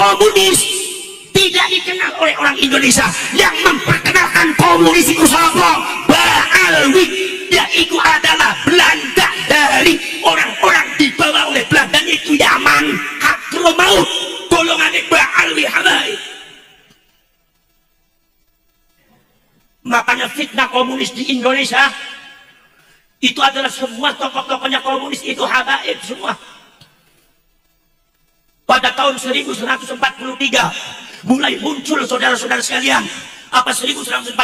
komunis. Tidak dikenal oleh orang Indonesia. Yang memperkenalkan komunis itu siapa? Ba'alwi. Yaitu adalah Belanda. Dari orang-orang dibawa oleh Belanda itu Yaman. Hadramaut. Golongannya Ba'alwi Habaib. Makanya fitnah komunis di Indonesia itu adalah semua tokoh-tokohnya komunis itu habaib semua. Pada tahun 1143 mulai muncul saudara-saudara sekalian, apa 1145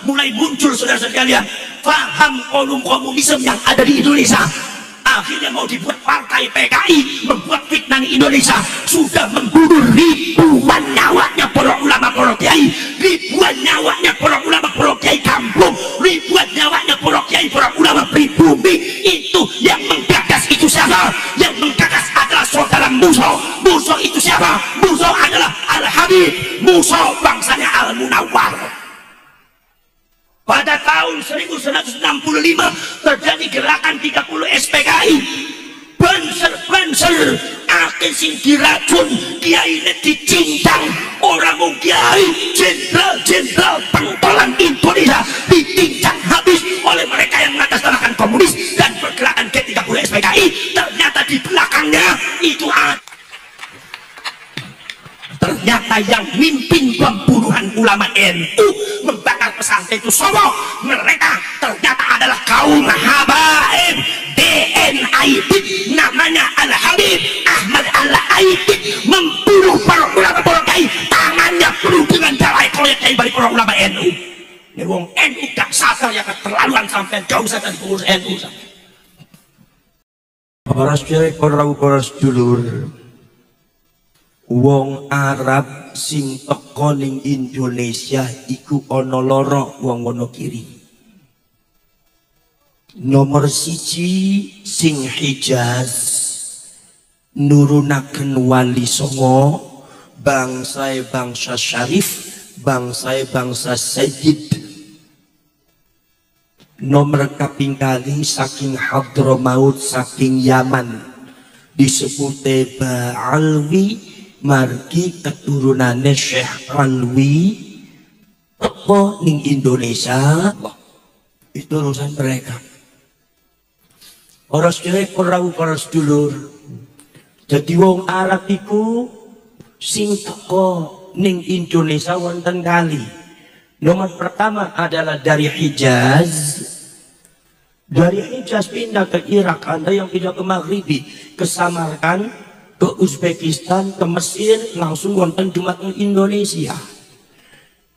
mulai muncul saudara-saudara sekalian paham kolom komunisme yang ada di Indonesia. Akhirnya mau dibuat partai PKI, membuat fitnah di Indonesia, sudah membunuh ribuan nyawanya para ulama para kiai, ribuan nyawanya para ulama para kiai kampung, ribuan nyawanya para kiai para ulama pribumi. Itu yang menggagas itu siapa? Yang menggagas adalah saudara Musa. Musa itu siapa? Musa adalah Al-Habib, Musa bangsanya Al-Munawwar. Pada tahun 1965 terjadi gerakan 30 SPKI. Banser akhir sing diracun, kiai dicincang, orang mau kiai jenderal pengtolan Indonesia dicincang habis oleh mereka yang mengatasnamakan komunis dan pergerakan G30 SPKI. Ternyata di belakangnya itu ternyata yang mimpin pembunuhan ulama NU, membakar pesantren itu semua mereka ternyata adalah kaum habaib DNAID, namanya Al-Habib Ahmad Al-Aidid, membunuh para ulama para kiai, tangannya penuh dengan darah koyak kiai balik para ulama NU. Ini wong NU gak sadar ya keterlaluan sampai jauh saja di pengurus NU. Para sedulur, wong Arab sing teko ning Indonesia iku ana loro wong Wonogiri. Nomor siji sing Hijaz nurunaken wali songo, bangsa syarif, bangsa sayyid. Nomor kaping kali saking Hadramaut, saking Yaman, disebut Ba'alwi, margi keturunannya Syekh Alwi teko ning Indonesia. Itu urusan mereka. Orang sedulur. Jadi wong Arab iku sing teko ning Indonesia wonten kali. Nomor pertama adalah dari Hijaz. Dari Hijaz pindah ke Irak, ada yang pindah ke Maghribi, ke Samarkand, ke Uzbekistan, ke Mesir, langsung wonten Jumat Indonesia.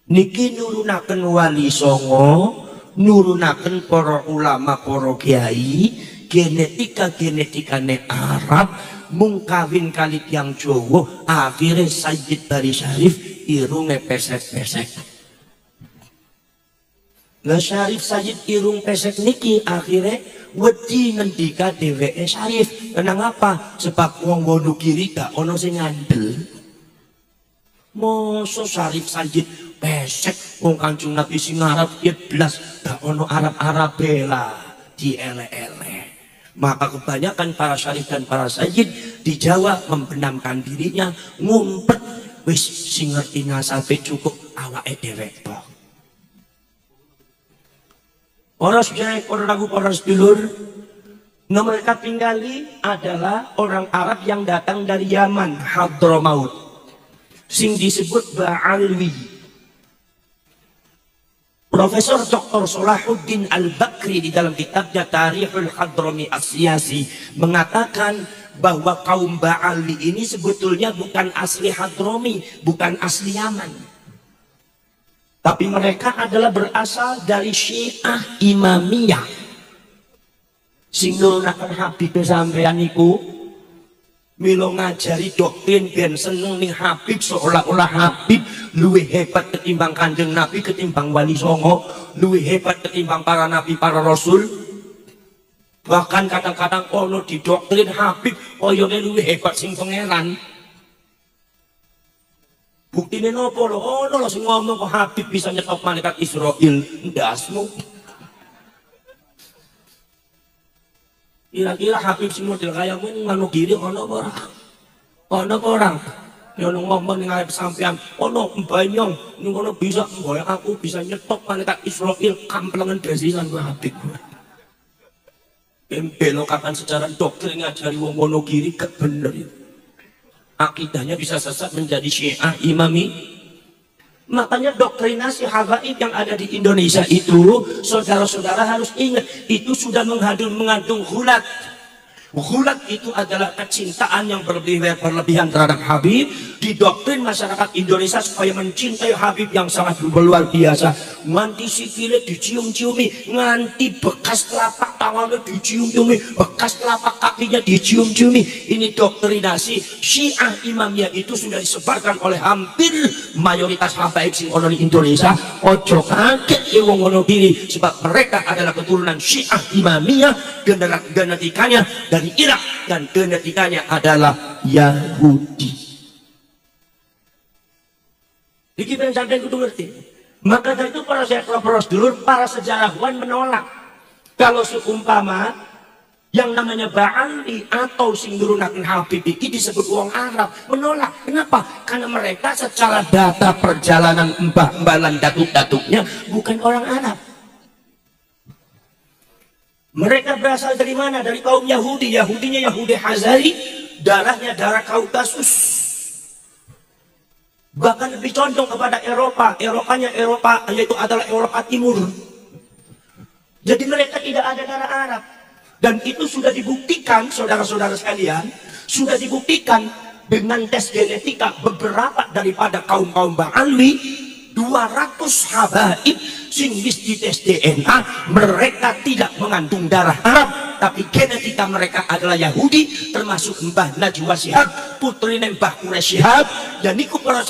Niki nurunaken wali songo, nurunaken para ulama, para kiai, genetikane Arab, mung kawin kali tiang Jawa, akhirnya Sayyid Bari Syarif irunge pesek-pesek. Lah Syarif Sayyid irung pesek niki akhirnya wedi ngendika dheweke Syarif. Kenang apa? Sebab wong Wonogiri gak ono sing ngandel. Mosok Syarif Sayyid pesek wong Kanjeng Nabi sing Arab blas gak ono Arab bela dielek-elek. Maka kebanyakan para syarif dan para sayyid di Jawa membenamkan dirinya, ngumpet wis sing ngerti nasabe cukup awake dhewe tok. Para sedulur, nomor kaping kali adalah orang Arab yang datang dari Yaman, Hadramaut, sing disebut Ba'alwi. Profesor Dr. Salahuddin Al-Bakri di dalam kitabnya Tarikhul Hadrami As-Siyasi mengatakan bahwa kaum Ba'alwi ini sebetulnya bukan asli Hadrami, bukan asli Yaman, tapi mereka adalah berasal dari Syiah Imamiyah. Sing nurunaken Habib sampeyan iku milo ngajari doktrin ben seneng ning Habib, seolah-olah Habib luwih hebat ketimbang Kanjeng Nabi, ketimbang wali songo, luwih hebat ketimbang para nabi, para rasul. Bahkan kadang-kadang ono di doktrin Habib koyone luwih hebat sing pangeran. Buktine nopo lho? Ono lho sing ngomong kok Habib bisa nyetop malaikat Israil. Ndasmu. Kira-kira Habib sing model kaya ngono Wonogiri ono apa ora? Ono apa ora? Ya ngomong ning arep sampean, ono mbanyong ning kono bisa nggoyang aku bisa nyetok malaikat Israil kamplengan desisan kowe Habib. Pembelokan secara doktrin ngajari wong Wonogiri gak bener itu. Akidahnya bisa sesat menjadi Syiah Imami. Makanya doktrinasi habaib yang ada di Indonesia itu, saudara-saudara harus ingat, itu sudah mengandung hulat. Hulat itu adalah kecintaan yang berlebihan terhadap Habib. Didoktrin masyarakat Indonesia supaya mencintai Habib yang sangat luar biasa. Nganti sikile dicium-ciumi, nganti bekas telapak tangannya dicium-ciumi, bekas telapak kakinya dicium-ciumi. Ini doktrinasi Syiah Imamiyah, itu sudah disebarkan oleh hampir mayoritas habaib sing ono di Indonesia. Ojo kaget ya wong Wonogiri, sebab mereka adalah keturunan Syiah Imamiyah, genetikanya dari Irak dan genetikanya adalah Yahudi. Iki ben sampeyan kudu ngerti. Maka dari itu para syekh dulur, para sejarawan menolak kalau seumpama yang namanya Ba'ali atau sing nurunaken Habib iki disebut wong Arab, menolak. Kenapa? Karena mereka secara data perjalanan mbah-mbalan datuk-datuknya bukan orang Arab. Mereka berasal dari mana? Dari kaum Yahudi. Yahudinya Yahudi Hazari, darahnya darah Kaukasus. Bahkan lebih condong kepada Eropa. Eropanya Eropa, yaitu adalah Eropa Timur. Jadi mereka tidak ada darah Arab. Dan itu sudah dibuktikan, saudara-saudara sekalian, sudah dibuktikan dengan tes genetika beberapa daripada kaum-kaum Ba'alwi, 200 habaib sing wis dites DNA, mereka tidak mengandung darah Arab, tapi genetika mereka adalah Yahudi, termasuk Mbah Najwa Shihab, putri Mbah Quraisy Shihab. Dan niku para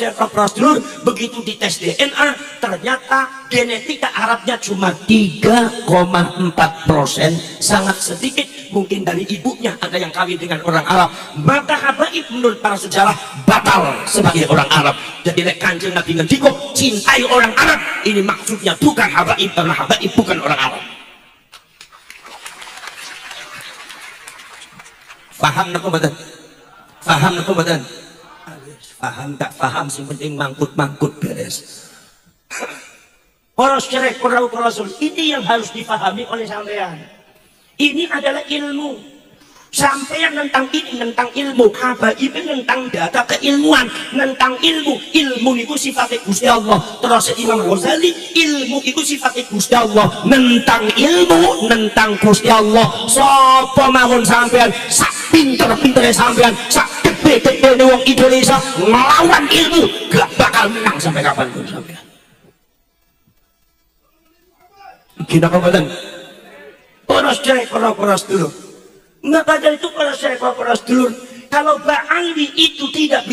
dulur, begitu dites DNA, ternyata genetika Arabnya cuma 3,4%, sangat sedikit. Mungkin dari ibunya ada yang kawin dengan orang Arab. Maka habaib menurut para sejarah batal sebagai orang Arab. Jadi lek Kanjeng Nabi ngendika cintai orang Arab, ini maksudnya bukan habaib, karena habaib bukan orang Arab. Paham napa mboten? Paham napa mboten? Paham tak paham, sing penting mangkut-mangkut beres. Para syekh, para rasul, ini yang harus dipahami oleh sampean. Ini adalah ilmu. Sampean tentang ini, tentang ilmu. Habaib tentang data keilmuan, tentang ilmu. Ilmu itu sifatnya Gusti Allah. Terus Imam Ghazali, ilmu itu sifatnya Gusti Allah. Tentang ilmu, tentang Gusti Allah. Sapa mawon sampean, sak pinter-pintere sampean, sak gede-gede wong Indonesia ngelawan ilmu, gak bakal menang sampai kapanpun sampean. Kita kapan? Poros cek, poros dulu. Maka dari itu poros cek, poros dulu. Kalau Ba'ali itu tidak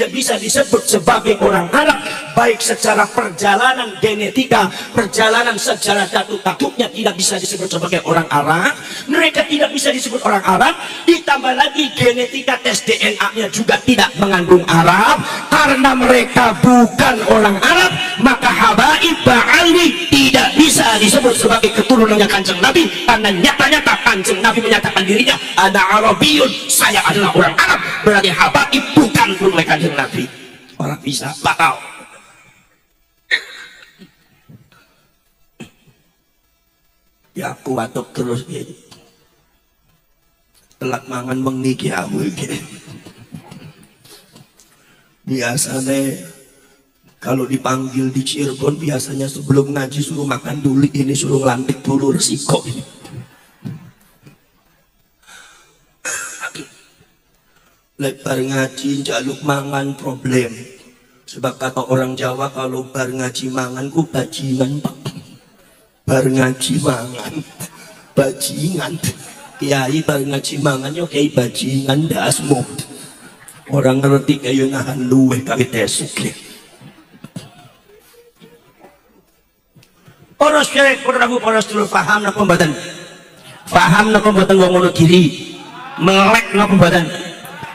bisa disebut sebagai orang Arab, baik secara perjalanan genetika, perjalanan sejarah datuk-datuknya tidak bisa disebut sebagai orang Arab, mereka tidak bisa disebut orang Arab, ditambah lagi genetika tes DNA-nya juga tidak mengandung Arab, karena mereka bukan orang Arab, maka habaib Ba'ali tidak bisa disebut sebagai keturunannya Kanjeng Nabi, karena nyata-nyata Kanjeng Nabi menyatakan dirinya ada Arabiyun, saya adalah orang Arab, berarti habaib bukan oleh Kanjeng Nabi. Orang bisa batal. Ya aku batuk terus gitu. Telat mangan bengi ki aku iki. Biasanya kalau dipanggil di Cirebon, biasanya sebelum ngaji suruh makan dulu, ini suruh lantik dulu resiko ini. Lebar ngaji jaluk mangan problem. Sebab kata orang Jawa, kalau bar ngaji mangan ku bajingan pak. Bar ngaji mangan bajingan. Kiai bar ngaji mangan yo kiai bajingan dasmu. Orang ngerti kayu nahan luweh kali tesuk. Poros syekh, poros dulu paham napa mboten? Paham napa mboten wong Wonogiri? Melek napa mboten?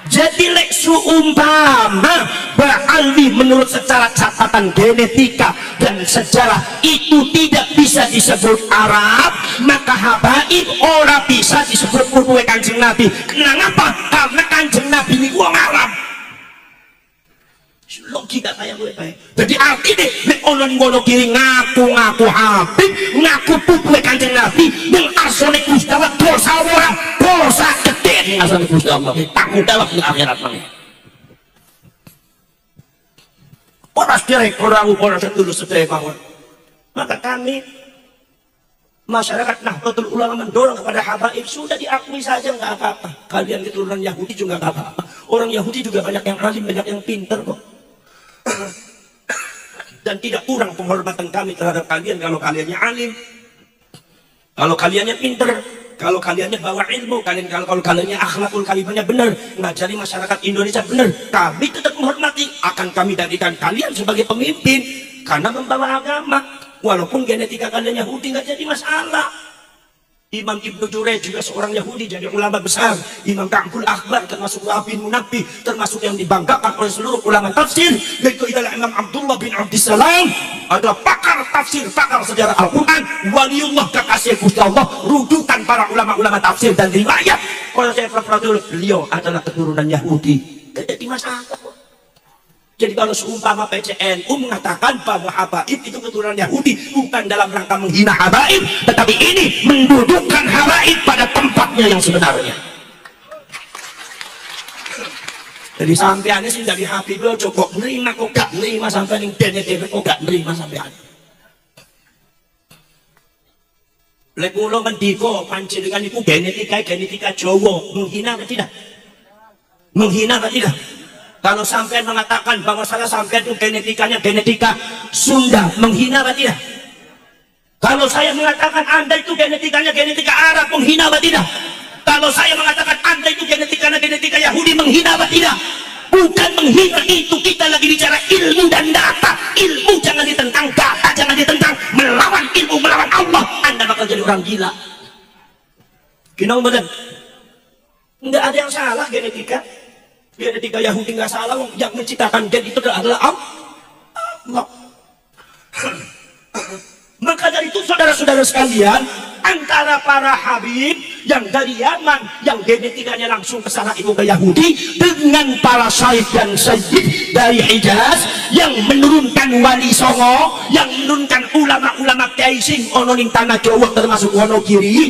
Jadi lek seumpama Ba'ali menurut secara catatan genetika dan sejarah itu tidak bisa disebut Arab, maka habaib ora bisa disebut putuhe Kanjeng Nabi. Kenapa? Karena Kanjeng Nabi ini wong Arab. logika saya gue baik. Jadi artinya nek ono ning ngono kiri ngaku Habib, ngaku pupuke Kanjeng Nabi, ning arsane Gusti Allah dosa ora, dosa gede ning arsane Gusti Allah. Takut dalam akhirat mangke. Para sedherek orang sedulur sedherek mawon. Maka kami masyarakat Nahdlatul Ulama mendorong kepada habaib, sudah diakui saja nggak apa-apa. Kalian keturunan Yahudi juga nggak apa-apa. Orang Yahudi juga banyak yang alim, banyak yang pinter kok. Dan tidak kurang penghormatan kami terhadap kalian kalau kaliannya alim, kalau kaliannya pinter, kalau kaliannya bawa ilmu, kalau kaliannya akhlakul karimahnya benar, ngajari masyarakat Indonesia benar, kami tetap menghormati. Akan kami jadikan kalian sebagai pemimpin karena membawa agama. Walaupun genetika kalian Yahudi nggak jadi masalah. Imam Ibnu Jurayj juga seorang Yahudi, jadi ulama besar. Imam Ka'bul Akbar termasuk Rabi Munabbi, termasuk yang dibanggakan oleh seluruh ulama tafsir. Yaitu adalah Imam Abdullah bin Abdissalam, adalah pakar tafsir, pakar sejarah Al-Quran, waliullah kekasih Gusti Allah, rujukan para ulama-ulama tafsir dan riwayat. Kalau saya pernah dulu, beliau adalah keturunan Yahudi. Jadi masalah. Jadi kalau seumpama PCNU mengatakan bahwa habaib itu keturunan Yahudi, bukan dalam rangka menghina habaib, tetapi ini mendudukkan habaib pada tempatnya yang sebenarnya. Jadi sampeannya sih dari Habib lo cukup nerima kok gak nerima, sampai yang DNTV kok gak nerima sampean. Lek kula mendika panjenengan iku genetika Jawa, menghina atau tidak? Menghina atau tidak? Kalau sampean mengatakan bahwa salah sampean itu genetikanya genetika Sunda, menghina apa tidak? Kalau saya mengatakan Anda itu genetikanya genetika Arab, menghina apa tidak? Kalau saya mengatakan Anda itu genetikanya genetika Yahudi, menghina apa tidak? Bukan menghina, itu kita lagi bicara ilmu dan data. Ilmu jangan ditentang, data jangan ditentang. Melawan ilmu, melawan Allah, Anda bakal jadi orang gila. Kinong betul? Nggak ada yang salah genetika. Genetika Yahudi nggak salah, yang menciptakan gen itu adalah Allah. Maka dari itu saudara-saudara sekalian, antara para habib yang dari Yaman, yang genetikanya langsung ke sana itu ke Yahudi, dengan para syekh dan sayyid dari Hijaz yang menurunkan wali songo, yang menurunkan ulama-ulama kiai sing ono ning tanah Jawa, termasuk Wonogiri,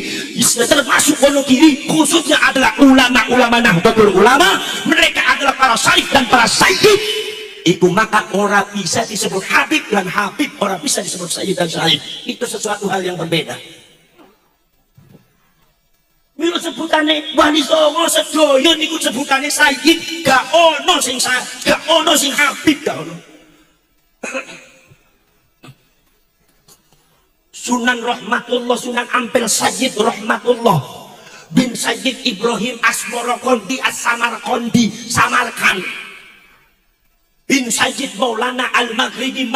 khususnya adalah ulama-ulama Nahdlatul Ulama. Mereka adalah para syekh dan para sayyid. Itu maka orang bisa disebut habib, dan habib orang bisa disebut sayyid dan syekh. Itu sesuatu hal yang berbeda. Milo sebutannya wali songo sedoyo niku sebutannya sayyid, gak ono sing habib, gak ono. Sunan Rahmatullah, Sunan Ampel Sayyid Rahmatullah bin Sayyid Ibrahim Asmorokondi As-Samarkondi Samarkand bin Sayyid Maulana Al-Maghribi,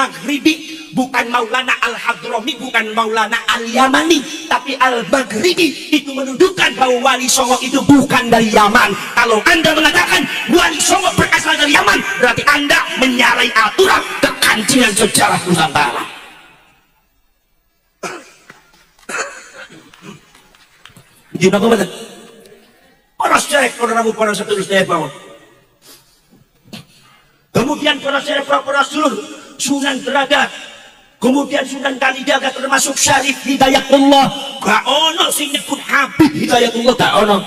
bukan Maulana Al-Hadrami, bukan Maulana Al-Yamani, tapi Al-Maghribi. Itu menunjukkan bahwa wali songo itu bukan dari Yaman. Kalau Anda mengatakan wali songo berasal dari Yaman, berarti Anda menyalahi aturan kekancingan sejarah Nusantara. Gimana betul? Para syekh, para sedulur saya bangun. Kemudian para syekh, para sedulur, Sunan Derajat, kemudian Sunan Kalijaga, termasuk Syarif Hidayatullah. Gak ono sing nyebut Habib Hidayatullah, gak ono.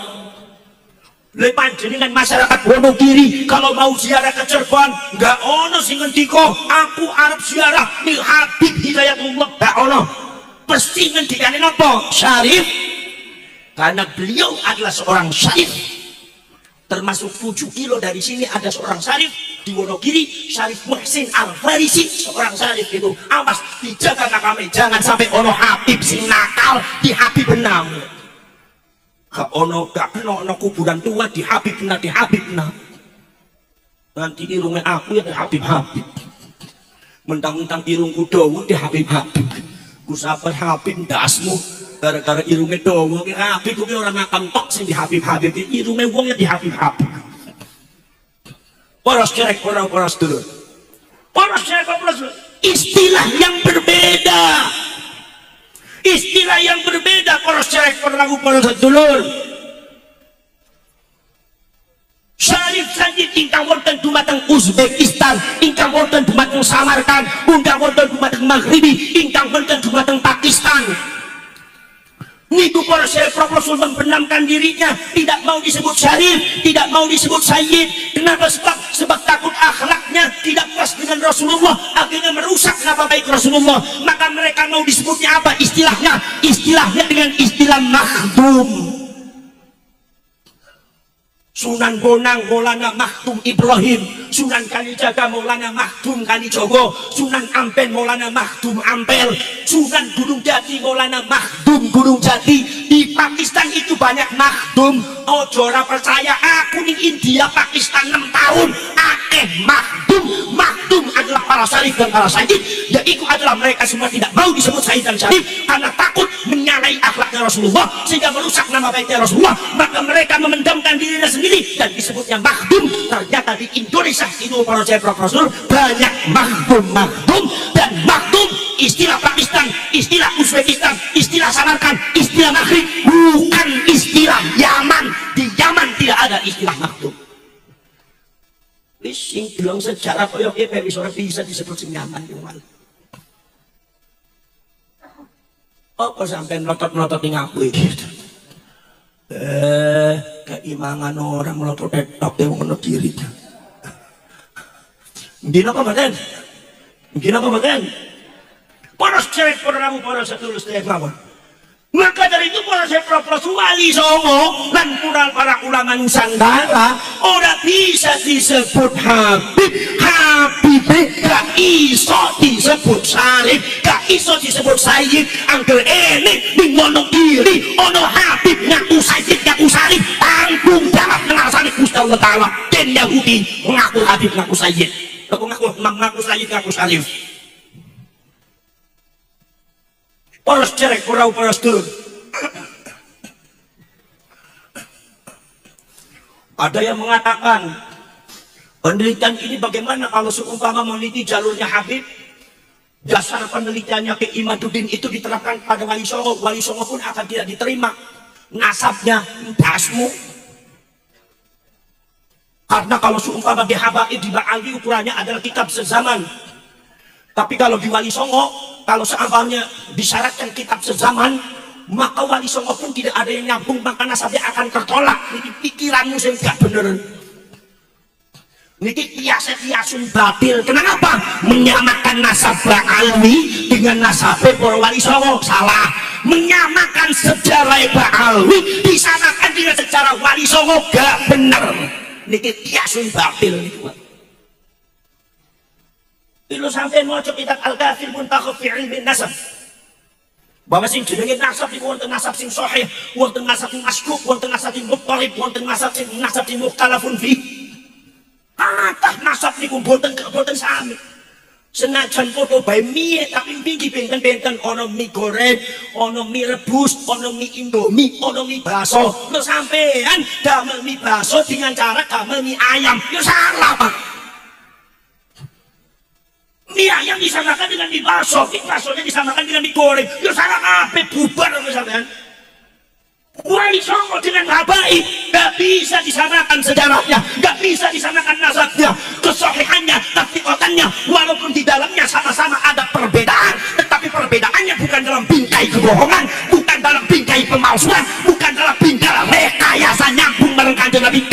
Lepas dengan masyarakat Wonogiri kalau mau ziarah ke Cirebon, gak ono sing ngendika aku arep ziarah ning Habib Hidayatullah, gak ono. Pasti ngendikane napa? Syarif. Karena beliau adalah seorang syarif. Termasuk 7 kilo dari sini ada seorang syarif di Wonogiri, Syarif Muhsin Al-Farisi, seorang syarif itu. Awas, dijaga kami, jangan sampai ono habib sing nakal di habib benam. Gak ono kuburan tua di habib na. Nanti irungnya aku ya di habib. Mentang-mentang irungku dawa di habib. Ku sabar habib dasmu. Gara-gara irungnya dawa, habib itu orang ngakam tok sing di habib. Irungnya wongnya di habib. Para syekh, para sedulur. Istilah yang berbeda. Para syekh, para sedulur. Syarif Sayyid ingkang wonten dumateng Uzbekistan, ingkang dumateng Samarkand, undang wonten dumateng Maghribi, ingkang wonten dumateng Pakistan. Niku para Syekh Rasul membenamkan dirinya, tidak mau disebut syarif, tidak mau disebut sayyid. Kenapa? Sebab takut akhlaknya tidak pas dengan Rasulullah, akhirnya merusak nama baik Rasulullah. Maka mereka mau disebutnya apa istilahnya? Istilahnya dengan istilah makhdum. Sunan Bonang Maulana Makhdum Ibrahim, Sunan Kalijaga Maulana Makhdum Kalijogo, Sunan Ampel Maulana Makhdum Ampel, Sunan Gunung Jati Maulana Makhdum Gunung Jati. Di Pakistan itu banyak makhdum. Ojo ora percaya aku di India Pakistan 6 tahun akeh makhdum. Makhdum adalah para syarif dan para sayyid. Ya itu adalah mereka semua tidak mau disebut sayyid dan syarif karena takut menyalahi akhlaknya Rasulullah sehingga merusak nama baiknya Rasulullah. Maka mereka memendamkan dirinya sendiri dan disebutnya makhdum. Ternyata di Indonesia itu para Syekh Rasul banyak makhdum dan makhdum istilah Pakistan, istilah Uzbekistan, istilah Samarkand, istilah Maghrib, bukan istilah Yaman. Di Yaman tidak ada istilah makhdum. Wis sing delong sejarah kaya piye wis ora bisa disebut sing Yaman yo mal. Apa sampean melotot-melotot ning aku iki? Keimangan orang melotot tok e ngono diri. Ndino apa mboten? Ndino apa mboten? Para cewek para sedulur sedaya mawon. Maka dari itu para Syekh Rasul Wali Songo dan para ulama Nusantara ora bisa disebut Habib. Habib gak iso disebut Syarif, gak iso disebut Sayyid. Angger enek ning Wonogiri ono Habib ngaku Sayyid ngaku Syarif, tanggung jawab ngrasani Gusti Allah Taala. Den Yahudi ngaku Habib ngaku Sayyid, ngaku Sayyid ngaku Syarif. Poros cerek kurau poros tur. Ada yang mengatakan penelitian ini bagaimana kalau seumpama meneliti jalurnya Habib, dasar penelitiannya ke Imaduddin itu diterapkan pada Wali Songo pun akan tidak diterima nasabnya dasmu. Karena kalau seumpama di Habaib di Ba'ali ukurannya adalah kitab sezaman. Tapi kalau di Wali Songo, kalau seumpamanya disyaratkan kitab sezaman, maka Wali Songo pun tidak ada yang nyambung, maka nasabnya akan tertolak. Ini pikiranmu yang gak bener. Ini kiasun batil. Kenapa? Menyamakan nasab Ba'alwi dengan nasab para Wali Songo. Salah. Menyamakan sejarah Ba'alwi disamakan dengan sejarah Wali Songo. Gak bener. Ini kiasun batil. Bilo sampai mau kitab Al-Kafir Muntakhab fi Ilmi Nasab. Bahwa sing jenenge nasab iku wonten nasab sing sahih, wonten nasab sing masbuk, wonten nasab sing muttalib, wonten nasab sing mukhtalafun fi. Kathah nasab niku boten sami. Senajan padha bae mie tapi pinggih benten-benten ana mie goreng, ana mie rebus, ana mie indomie, ana mie bakso. Lho sampean damel mie bakso dengan cara damel mie ayam. Ya salah, Pak. Mie ayam disamakan dengan mie bakso, mie baksonya disamakan dengan mie goreng. Ya salah apa? Bubar sampean. Wali Songo dengan Habaib gak bisa disamakan sejarahnya, gak bisa disamakan nasabnya, kesohihannya, tatbiqatannya. Walaupun di dalamnya sama-sama ada perbedaan, tetapi perbedaannya bukan dalam bingkai kebohongan, bukan dalam bingkai pemalsuan, bukan dalam bingkai rekayasa nyambung bareng Kanjeng Nabi,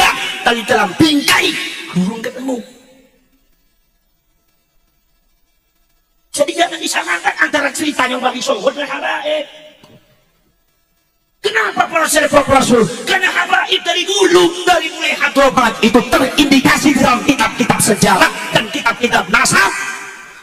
tapi dalam bingkai burung ketemu. Jadi jangan disamakan antara ceritanya Wali Songo dengan Habaib. Kenapa para Syekh Rasul? Karena Habaib dari dulu, dari mulai Hadrobat itu terindikasi dalam kitab-kitab sejarah dan kitab-kitab nasab,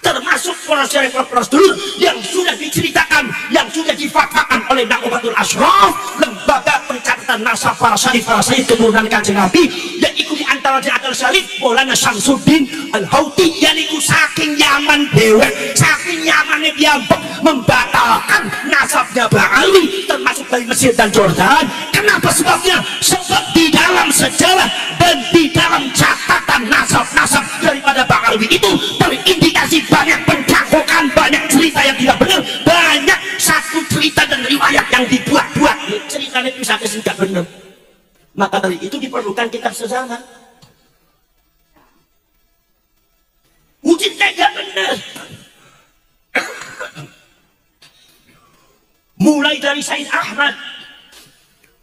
termasuk para Syekh Rasul yang sudah diceritakan, yang sudah difatwakan oleh Nakobatul Ashraf, lembaga pencatatan nasab para syarif keturunan Kanjeng Nabi, yang ikuti antara adalah Syarif Maulana Syamsuddin Al-Houthi, yaitu saking Yaman dewe, saking Yamannya piyambak membatalkan nasabnya Ba'alwi termasuk dari Mesir dan Jordan. Kenapa sebabnya? Sebab di dalam sejarah dan di dalam catatan nasab-nasab daripada Ba'alwi itu terindikasi banyak pencangkokan, banyak cerita yang tidak benar, banyak satu cerita dan riwayat yang dibuat-buat. Ceritanya itu sampai tidak benar. Maka dari itu diperlukan kitab sejarah. Wujudnya tidak benar.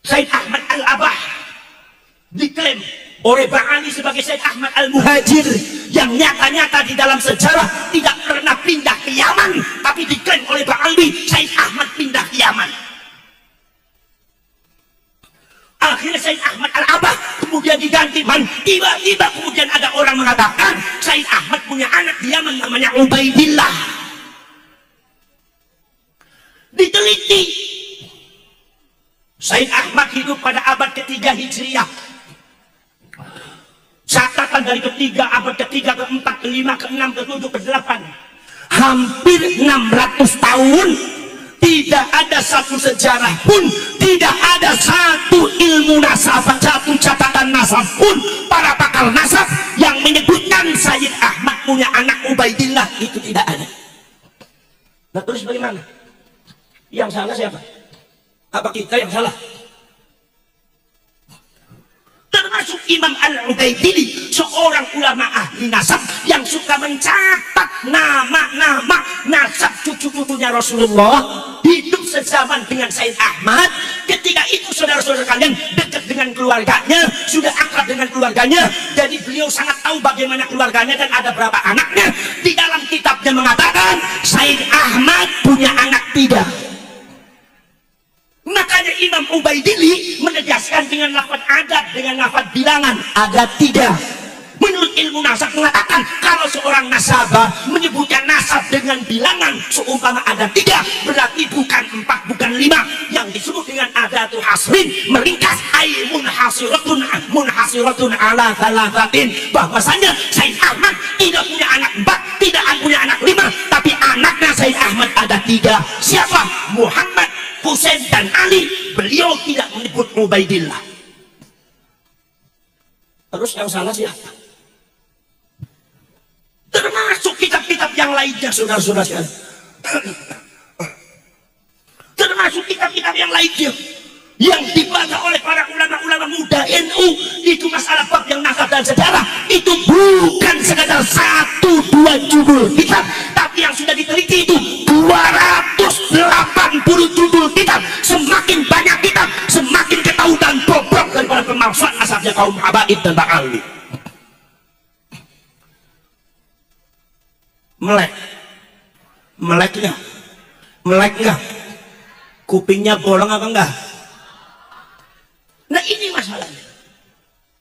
Said Ahmad Al-Abah diklaim oleh Bang Ali sebagai Said Ahmad Al-Muhajir yang nyata-nyata di dalam sejarah tidak pernah pindah ke Yaman, tapi diklaim oleh Bang Ali Said Ahmad pindah ke Yaman. Akhirnya Said Ahmad Al-Abah kemudian diganti. Tiba-tiba kemudian ada orang mengatakan Said Ahmad punya anak di Yaman namanya Ubaidillah. Diteliti, Said Ahmad hidup pada abad ketiga Hijriah. Catatan dari ketiga, abad ketiga, keempat, kelima, keenam, ketujuh, ke-8, hampir 600 tahun. Tidak ada satu sejarah pun, tidak ada satu ilmu nasab, satu catatan nasab pun, para pakar nasab yang menyebutkan Sayyid Ahmad punya anak Ubaidillah, itu tidak ada. Nah terus bagaimana? Yang salah siapa? Apa kita yang salah? Termasuk Imam Al-Ubaidili, seorang ulama ahli nasab yang suka mencatat nama-nama nasab cucu-cucunya Rasulullah, hidup sezaman dengan Said Ahmad. Ketika itu saudara-saudara kalian dekat dengan keluarganya, sudah akrab dengan keluarganya, jadi beliau sangat tahu bagaimana keluarganya dan ada berapa anaknya. Di dalam kitabnya mengatakan Said Ahmad punya anak 3. Makanya Imam Ubaidili menegaskan dengan lafaz adad, dengan lafaz bilangan, ada 3. Menurut ilmu nasab mengatakan kalau seorang nasabah menyebutkan nasab dengan bilangan seumpama ada 3, berarti bukan 4, bukan 5. Yang disebut dengan adatul hasrin, meringkas ay munhasiratun ala thalathatin, bahwasanya Said Ahmad tidak punya anak 4, tidak punya anak 5, tapi anaknya Said Ahmad ada 3. Siapa? Muhammad, Husain dan Ali. Beliau tidak menyebut Ubaidillah. Terus yang salah siapa? Termasuk kitab-kitab yang lainnya, saudara-saudara sekalian. Termasuk kitab-kitab yang lainnya yang dibaca oleh para ulama-ulama muda NU, itu masalah bab yang nasab dan sejarah, itu bukan sekadar 1-2 judul kitab, tapi yang sudah diteliti itu 280 judul kitab. Semakin banyak kitab, semakin ketahuan bobrok daripada pemalsuan nasabnya kaum habaib dan ba'ali. Melek nggak? Kupingnya bolong apa enggak? Nah ini masalahnya,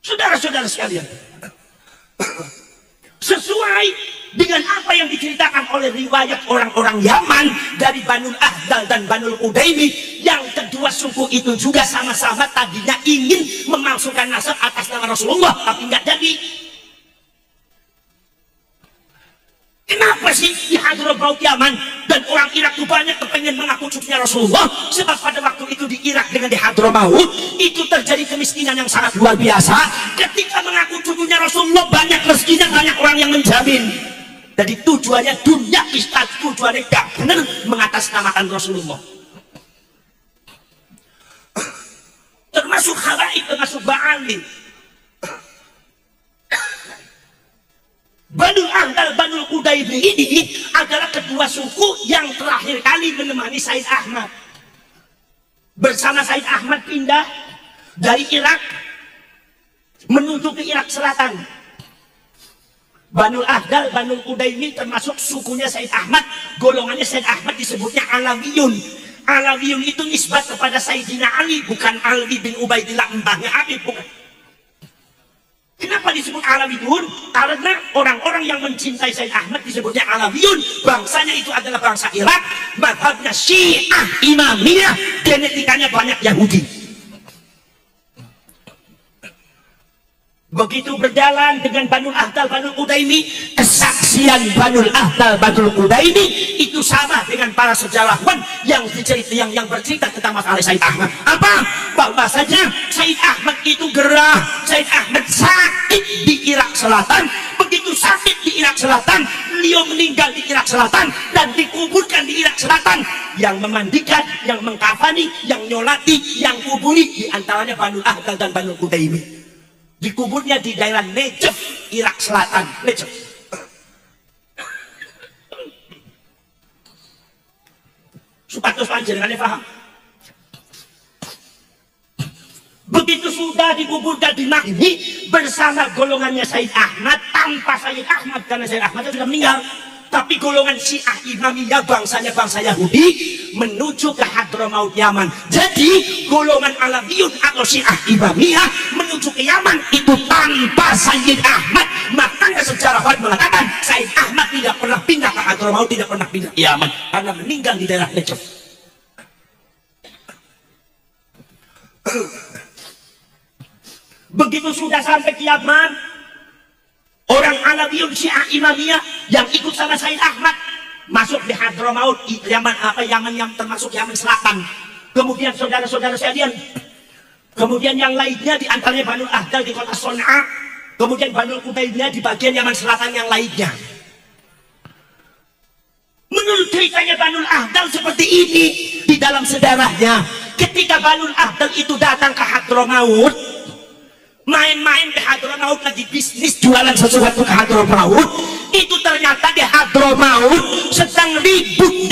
saudara-saudara sekalian. Sesuai dengan apa yang diceritakan oleh riwayat orang-orang Yaman dari Banul Ahdal dan Banul Udaimi, yang kedua suku itu juga sama-sama tadinya ingin memalsukan nasab atas nama Rasulullah, tapi nggak jadi. Kenapa sih di Hadramaut Yaman dan orang Irak itu banyak kepengen mengaku cucunya Rasulullah? Sebab pada waktu itu di Irak dengan di Hadramaut itu terjadi kemiskinan yang sangat luar biasa. Ketika mengaku cucunya Rasulullah, banyak rezekinya, banyak orang yang menjamin. Jadi tujuannya dunia istad, tujuannya gak benar mengatasnamakan Rasulullah. Termasuk Habaib, termasuk Ba'ali. Banul Ahdal, Banul Udaimi ini adalah kedua suku yang terakhir kali menemani Said Ahmad. Bersama Said Ahmad pindah dari Irak menuju ke Irak Selatan. Banul Ahdal, Banul Udaimi termasuk sukunya Said Ahmad. Golongannya Said Ahmad disebutnya Alawiyun. Alawiyun itu nisbat kepada Sayyidina Ali, bukan Ali bin Ubaidillah mbahnya Habib, bukan. Kenapa disebut Alawiyun? Karena orang-orang yang mencintai Said Ahmad disebutnya Alawiyun. Bangsanya itu adalah bangsa Irak, mazhabnya Syiah Imamiyah, genetikanya banyak Yahudi. Begitu berjalan dengan Banul Ahdal, Banul Udaimi, kesaksian Banul Ahdal, Banul Udaimi itu sama dengan para sejarawan yang bercerita tentang masalah Said Ahmad. Apa? Bahwasanya Said Ahmad itu gerah, Said Ahmad sakit di Irak Selatan. Begitu sakit di Irak Selatan, beliau meninggal di Irak Selatan dan dikuburkan di Irak Selatan. Yang memandikan, yang mengkafani, yang nyolati, yang kuburi diantaranya Banul Ahdal dan Banul Udaimi. Dikuburnya di daerah Nejef, Irak Selatan. Nejef. Supados panjenengan paham. sudah dikuburkan di Makni bersama golongannya Said Ahmad, tanpa Said Ahmad karena Said Ahmad sudah meninggal. Tapi golongan Syiah Imamiyah bangsanya bangsa Yahudi menuju ke Hadramaut Yaman. Jadi golongan Alawiyun atau Syiah Imamiyah menuju ke Yaman itu tanpa Sayyid Ahmad. Makanya sejarawan mengatakan Sayyid Ahmad tidak pernah pindah ke Hadramaut, tidak pernah pindah ke Yaman karena meninggal di daerah Najaf. Begitu sudah sampai ke Yaman, orang Alawiyun Syiah Imamiyah yang ikut sama Said Ahmad masuk di Hadramaut, Yaman Yaman yang termasuk Yaman Selatan. Kemudian saudara-saudara sekalian, kemudian yang lainnya di antaranya Banul Ahdal di kota Son'a, kemudian Banul Qutaybiyah di bagian Yaman Selatan yang lainnya. Menurut ceritanya Banul Ahdal seperti ini di dalam sejarahnya, ketika Banul Ahdal itu datang ke Hadramaut, main-main ke Hadramaut lagi bisnis jualan sesuatu ke Hadramaut, itu ternyata di Hadramaut sedang ribut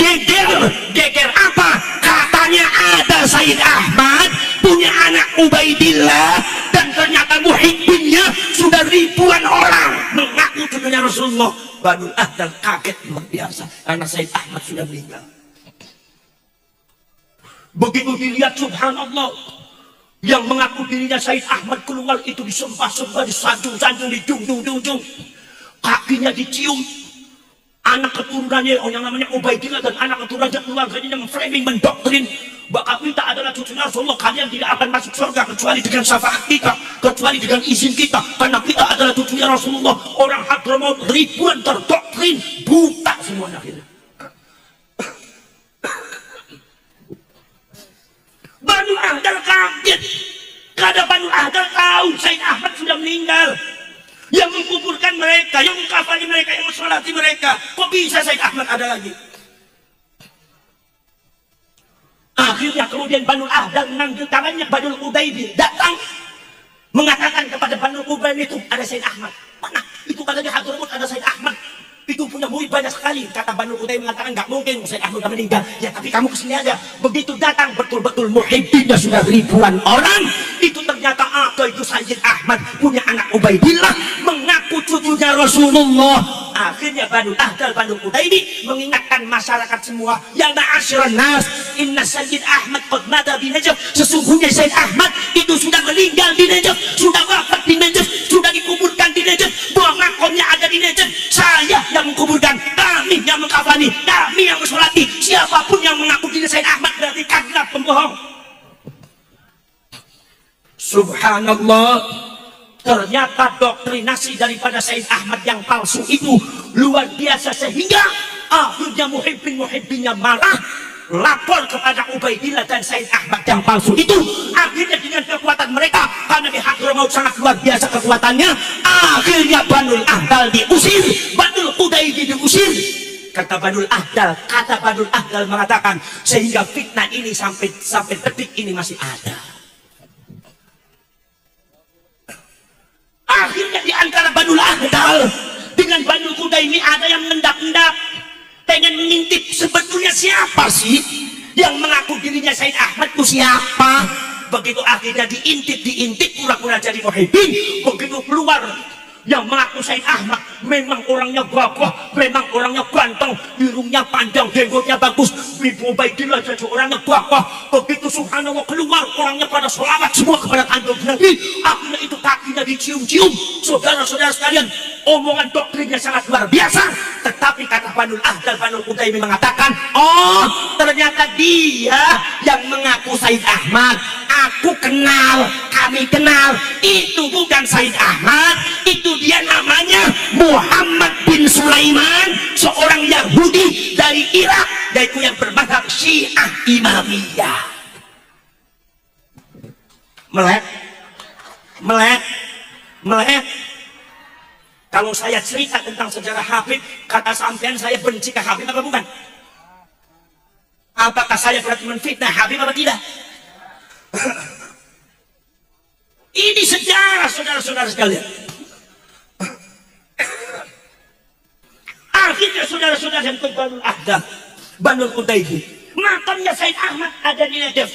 geger apa? Katanya ada Said Ahmad punya anak Ubaidillah dan ternyata muhibbinnya sudah ribuan orang mengaku cucunya Rasulullah. Banul Ahdal kaget luar biasa karena Said Ahmad sudah meninggal. Begitu dilihat subhanallah, yang mengaku dirinya Said Ahmad keluar itu disembah-sembah, disanjung-sanjung, dijunjung-junjung, kakinya dicium. Anak keturunannya yang namanya Ubaidillah dan anak keturunannya keluarganya yang framing mendoktrin bahwa kita adalah cucunya Rasulullah, kalian tidak akan masuk surga kecuali dengan syafaat kita, kecuali dengan izin kita, karena kita adalah cucunya Rasulullah. Orang Hadramaut ribuan terdoktrin, buta semuanya akhirnya. Banul Ahdal kaget karena Banul Ahdal tahu Said Ahmad sudah meninggal. Yang menguburkan mereka, yang mengkafani mereka, yang mensolati mereka, kok bisa Said Ahmad ada lagi? Akhirnya kemudian Banul Ahdal mengambil tangannya Banul Qutaybiyah datang mengatakan kepada Banul Qutaybiyah itu ada Said Ahmad. Mana? Itu katanya Hadramaut ada Said Ahmad. Itu punya murid banyak sekali. Kata Banul Qutaybiyah mengatakan nggak mungkin Said Ahmad sudah meninggal. Ya tapi kamu kesini aja. Begitu datang betul-betul muhibbinnya sudah ribuan orang. Itu ternyata ada itu Sayyid Ahmad punya anak Ubaidillah mengaku cucunya Rasulullah. Akhirnya Banul Ahdal, Banul Qutaybiyah mengingatkan masyarakat semua, ya ma'asyiran nas, inna Sayyid Ahmad qad mata di Najaf. Sesungguhnya Sayyid Ahmad itu sudah meninggal di Najaf, sudah wafat di Najaf, sudah dikuburkan di Najaf, buah makomnya ada di Najaf. Saya yang menguburkan, kami yang mengkafani, kami yang mensolati. Siapapun yang mengaku diri Sayyid Ahmad berarti kadzab, pembohong. Subhanallah. Ternyata doktrinasi daripada Said Ahmad yang palsu itu luar biasa sehingga akhirnya muhibbin-muhibbinnya marah, lapor kepada Ubaidillah dan Said Ahmad yang palsu itu. Akhirnya dengan kekuatan mereka, karena di Hadramaut sangat luar biasa kekuatannya, akhirnya Banul Ahdal diusir, Banul Qutaybiyah diusir. Kata Banul Ahdal mengatakan sehingga fitnah ini sampai detik ini masih ada. Akhirnya di antara Banul Ahdal dengan Banul Qutaybiyah ada yang mengendap-endap, pengen mengintip sebetulnya siapa sih yang mengaku dirinya Said Ahmad itu siapa. Begitu akhirnya diintip pura-pura jadi muhibbin. Begitu keluar yang mengaku Said Ahmad memang orangnya gagah, memang orangnya ganteng, hidungnya panjang, jenggotnya bagus, Ibu Ubaidillah jadi orangnya gagah. Begitu subhanallah keluar orangnya pada sholawat semua kepada kanjeng Nabi. Akhirnya itu kakinya dicium-cium. Saudara-saudara sekalian, omongan doktrinnya sangat luar biasa. Tetapi kata Banul Ahdal, Banul Qutaybiyah mengatakan, oh ternyata dia yang mengaku Said Ahmad. Aku kenal, kami kenal, itu bukan Said Ahmad, itu dia namanya Muhammad bin Sulaiman, seorang Yahudi dari Irak, yaitu yang bermadzhab Syiah Imamiyah. Melek. Kalau saya cerita tentang sejarah Habib, kata sampean saya benci ke Habib apa bukan? Apakah saya berarti menfitnah Habib apa tidak? Ini sejarah saudara-saudara sekalian. Akhirnya saudara-saudara yang ikut Banul Ahdal, Banul Qutaybiyah, makamnya Said Ahmad ada di Najaf.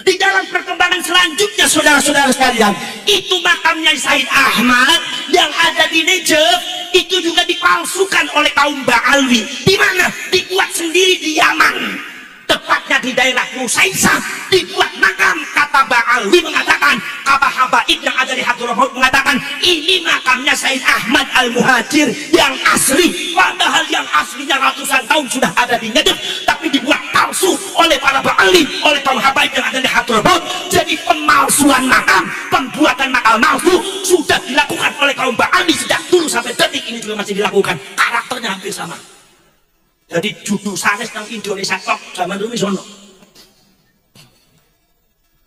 Di perkembangan selanjutnya saudara-saudara sekalian, itu makamnya Said Ahmad yang ada di Najaf itu juga dipalsukan oleh kaum Ba'alwi. Di mana? Dibuat sendiri di Yaman, tepatnya di daerah Nusaisa, dibuat makam. Kata Ba'alwi mengatakan, kata habaib yang ada di Hadramaut mengatakan, ini makamnya Said Ahmad Al-Muhajir yang asli, padahal yang aslinya ratusan tahun sudah ada di Najaf, tapi dibuat palsu oleh para Ba'alwi, oleh kaum habaib yang ada di Hadramaut. Jadi pemalsuan makam, pembuatan makam palsu sudah dilakukan oleh kaum Ba'alwi sejak dulu sampai detik ini juga masih dilakukan. Karakternya hampir sama. Jadi judul sanes nang Indonesia tok zaman dulu sono.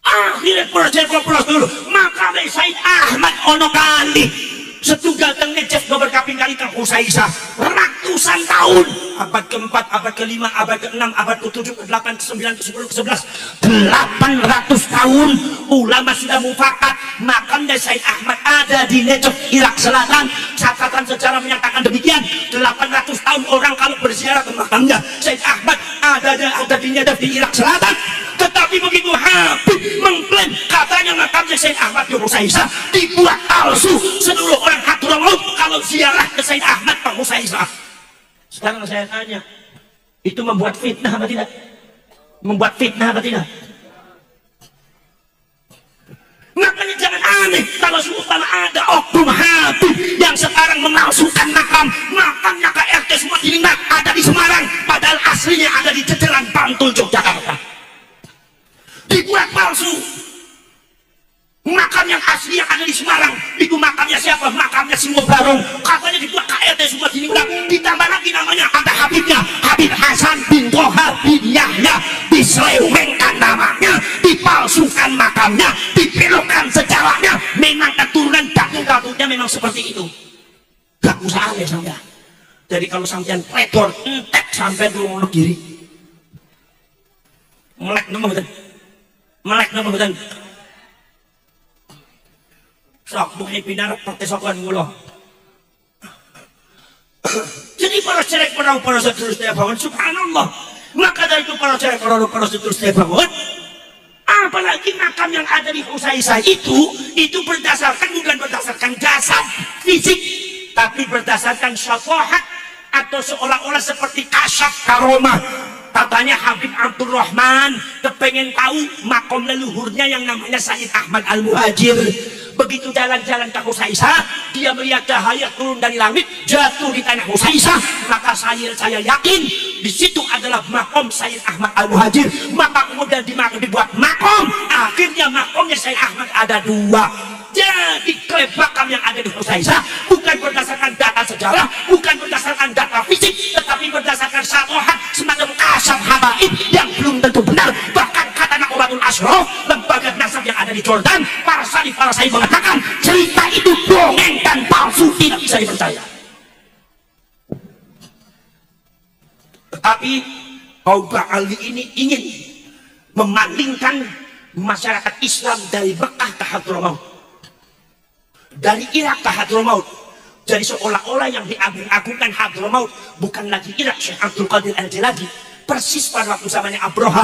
Akhirnya proses dulu makam Said Ahmad ono kali setunggal teng Najaf nomor kaping kali kang Husaisah ratusan tahun, abad keempat, abad kelima, abad keenam, abad ke-7, ke-8, ke-9, ke-10, ke-11, 800 tahun ulama sudah mufakat makamnya Said Ahmad ada di Najaf, Irak Selatan. Catatan sejarah menyatakan demikian. 800 tahun orang kalau berziarah ke makamnya Said Ahmad ada di Najaf di Irak Selatan. Tetapi begitu Habib mengklaim katanya makamnya Said Ahmad di Husaisah dibuat palsu, seluruh orang Hadramaut kalau ziarah ke Said Ahmad ke Husaisah. Sekarang saya tanya, itu membuat fitnah apa tidak? Membuat fitnah apa tidak? Makanya jangan aneh kalau seumpama ada oknum Habib yang sekarang memalsukan makamnya KRT semua dilingat ada di Semarang, padahal aslinya ada di Jejeran, Bantul, Yogyakarta. Dibuat palsu. Makam yang asli yang ada di Semarang itu makamnya siapa? Makamnya Singo Barong. Katanya dibuat KRT semua dilingat, ditambah lagi namanya ada Habibnya, Habib Hasan bin Toha bin Yahya, diselewengkan namanya, dipalsukan makamnya, dipelokkan sejarahnya. Memang keturunan datuk-datuknya memang seperti itu. Gak usah aneh sampean. Jadi kalau sampean pledor entek sampai dulu kiri. Melek nama betul. Melek nama betul. Sok bukan pinar pertesokan nguloh. Jadi para cerek para seterus dia bangun, subhanallah. Maka dari itu para cerek para seterus dia bangun. Apalagi makam yang ada di Husaisah itu berdasarkan bukan berdasarkan jasad fisik, tapi berdasarkan syafaat atau seolah-olah seperti kasyaf karomah. Katanya Habib Abdul Rahman kepengen tahu makom leluhurnya yang namanya Said Ahmad Al-Muhajir. Begitu jalan-jalan ke Husaisah, dia melihat cahaya turun dari langit jatuh di tanah Husaisah. Maka saya yakin di situ adalah makom Said Ahmad Al-Muhajir. Maka kemudian dibuat makom. Akhirnya makomnya Said Ahmad ada dua. Jadi klaim makam yang ada di Husaisah bukan berdasarkan data sejarah, bukan berdasarkan data fisik, tetapi berdasarkan syatohat semacam kasab habaib yang belum tentu benar. Bahkan kata Nakobatul Ashraf, lembaga nasab yang ada di Jordan, para salih mengatakan cerita itu dongeng dan palsu, tidak bisa dipercaya. Tetapi kaum Ba'alwi ini ingin memalingkan masyarakat Islam dari Mekah ke Hadramaut, dari Irak ke Hadramaut. Jadi seolah-olah yang diagung-agungkan Hadramaut bukan lagi Irak, Syekh Abdul Qadir Al-Jiladi. Persis pada waktu zamannya Abroha,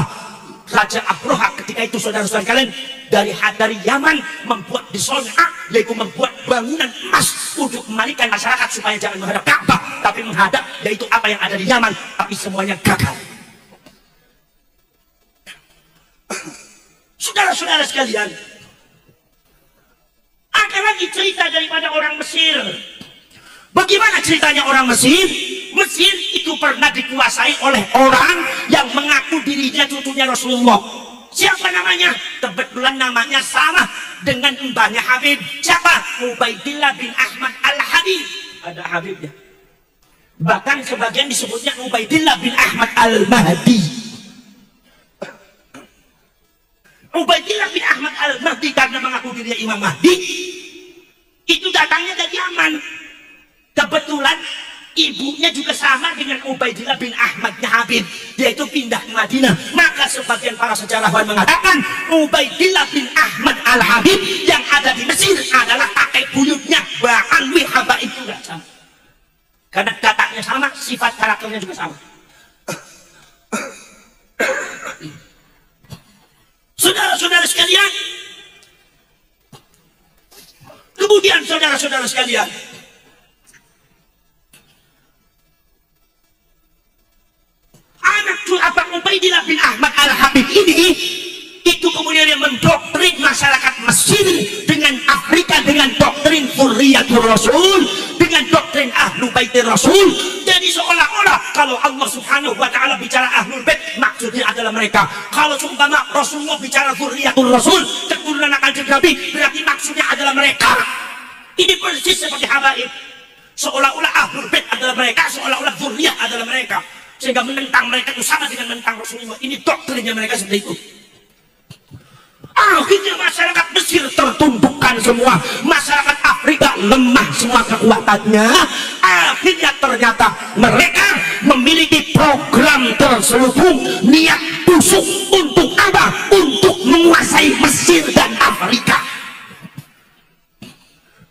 Raja Abroha ketika itu saudara-saudara kalian dari Yaman membuat di Son'a, yaitu membuat bangunan emas untuk memalingkan masyarakat supaya jangan menghadap Ka'bah tapi menghadap yaitu apa yang ada di Yaman, tapi semuanya gagal. Saudara-saudara sekalian, ada lagi cerita daripada orang Mesir. Bagaimana ceritanya orang Mesir? Mesir itu pernah dikuasai oleh orang yang mengaku dirinya cucunya Rasulullah. Siapa namanya? Kebetulan namanya sama dengan mbahnya Habib. Siapa? Ubaidillah bin Ahmad Al-Habib. Ada Habibnya. Bahkan sebagian disebutnya Ubaidillah bin Ahmad Al-Mahdi. Ubaidillah bin Ahmad Al-Mahdi karena mengaku dirinya Imam Mahdi, itu datangnya dari Yaman. Kebetulan ibunya juga sama dengan Ubaidillah bin Ahmadnya Habib, yaitu pindah ke Madinah. Maka sebagian para sejarawan mengatakan Ubaidillah bin Ahmad Al-Habib yang ada di Mesir adalah kakek buyutnya Ba'alwi Habaib juga sama. Karena datanya sama, sifat karakternya juga sama. Saudara-saudara sekalian, kemudian saudara-saudara sekalian, anak Ja'far Ubaidillah bin Ahmad Al-Habib ini itu kemudian yang mendoktrin masyarakat Mesir dengan Afrika dengan doktrin Dzurriyyatur Rasul, dengan doktrin Ahlul Baitir Rasul. Jadi seolah-olah kalau Allah Subhanahu wa taala bicara Ahlul Bait maksudnya adalah mereka. Kalau seumpama Rasulullah bicara Dzurriyyatur Rasul, keturunan Kanjeng Nabi, berarti maksudnya adalah mereka. Ini persis seperti habaib. Seolah-olah Ahlul Bait adalah mereka, seolah-olah Dzurriyyah adalah mereka. Sehingga menentang mereka itu sama dengan menentang Rasulullah. Ini doktrinnya mereka seperti itu. Akhirnya masyarakat Mesir tertundukkan semua, masyarakat Afrika lemah semua kekuatannya. Akhirnya ternyata mereka memiliki program terselubung, niat busuk untuk apa? Untuk menguasai Mesir dan Afrika.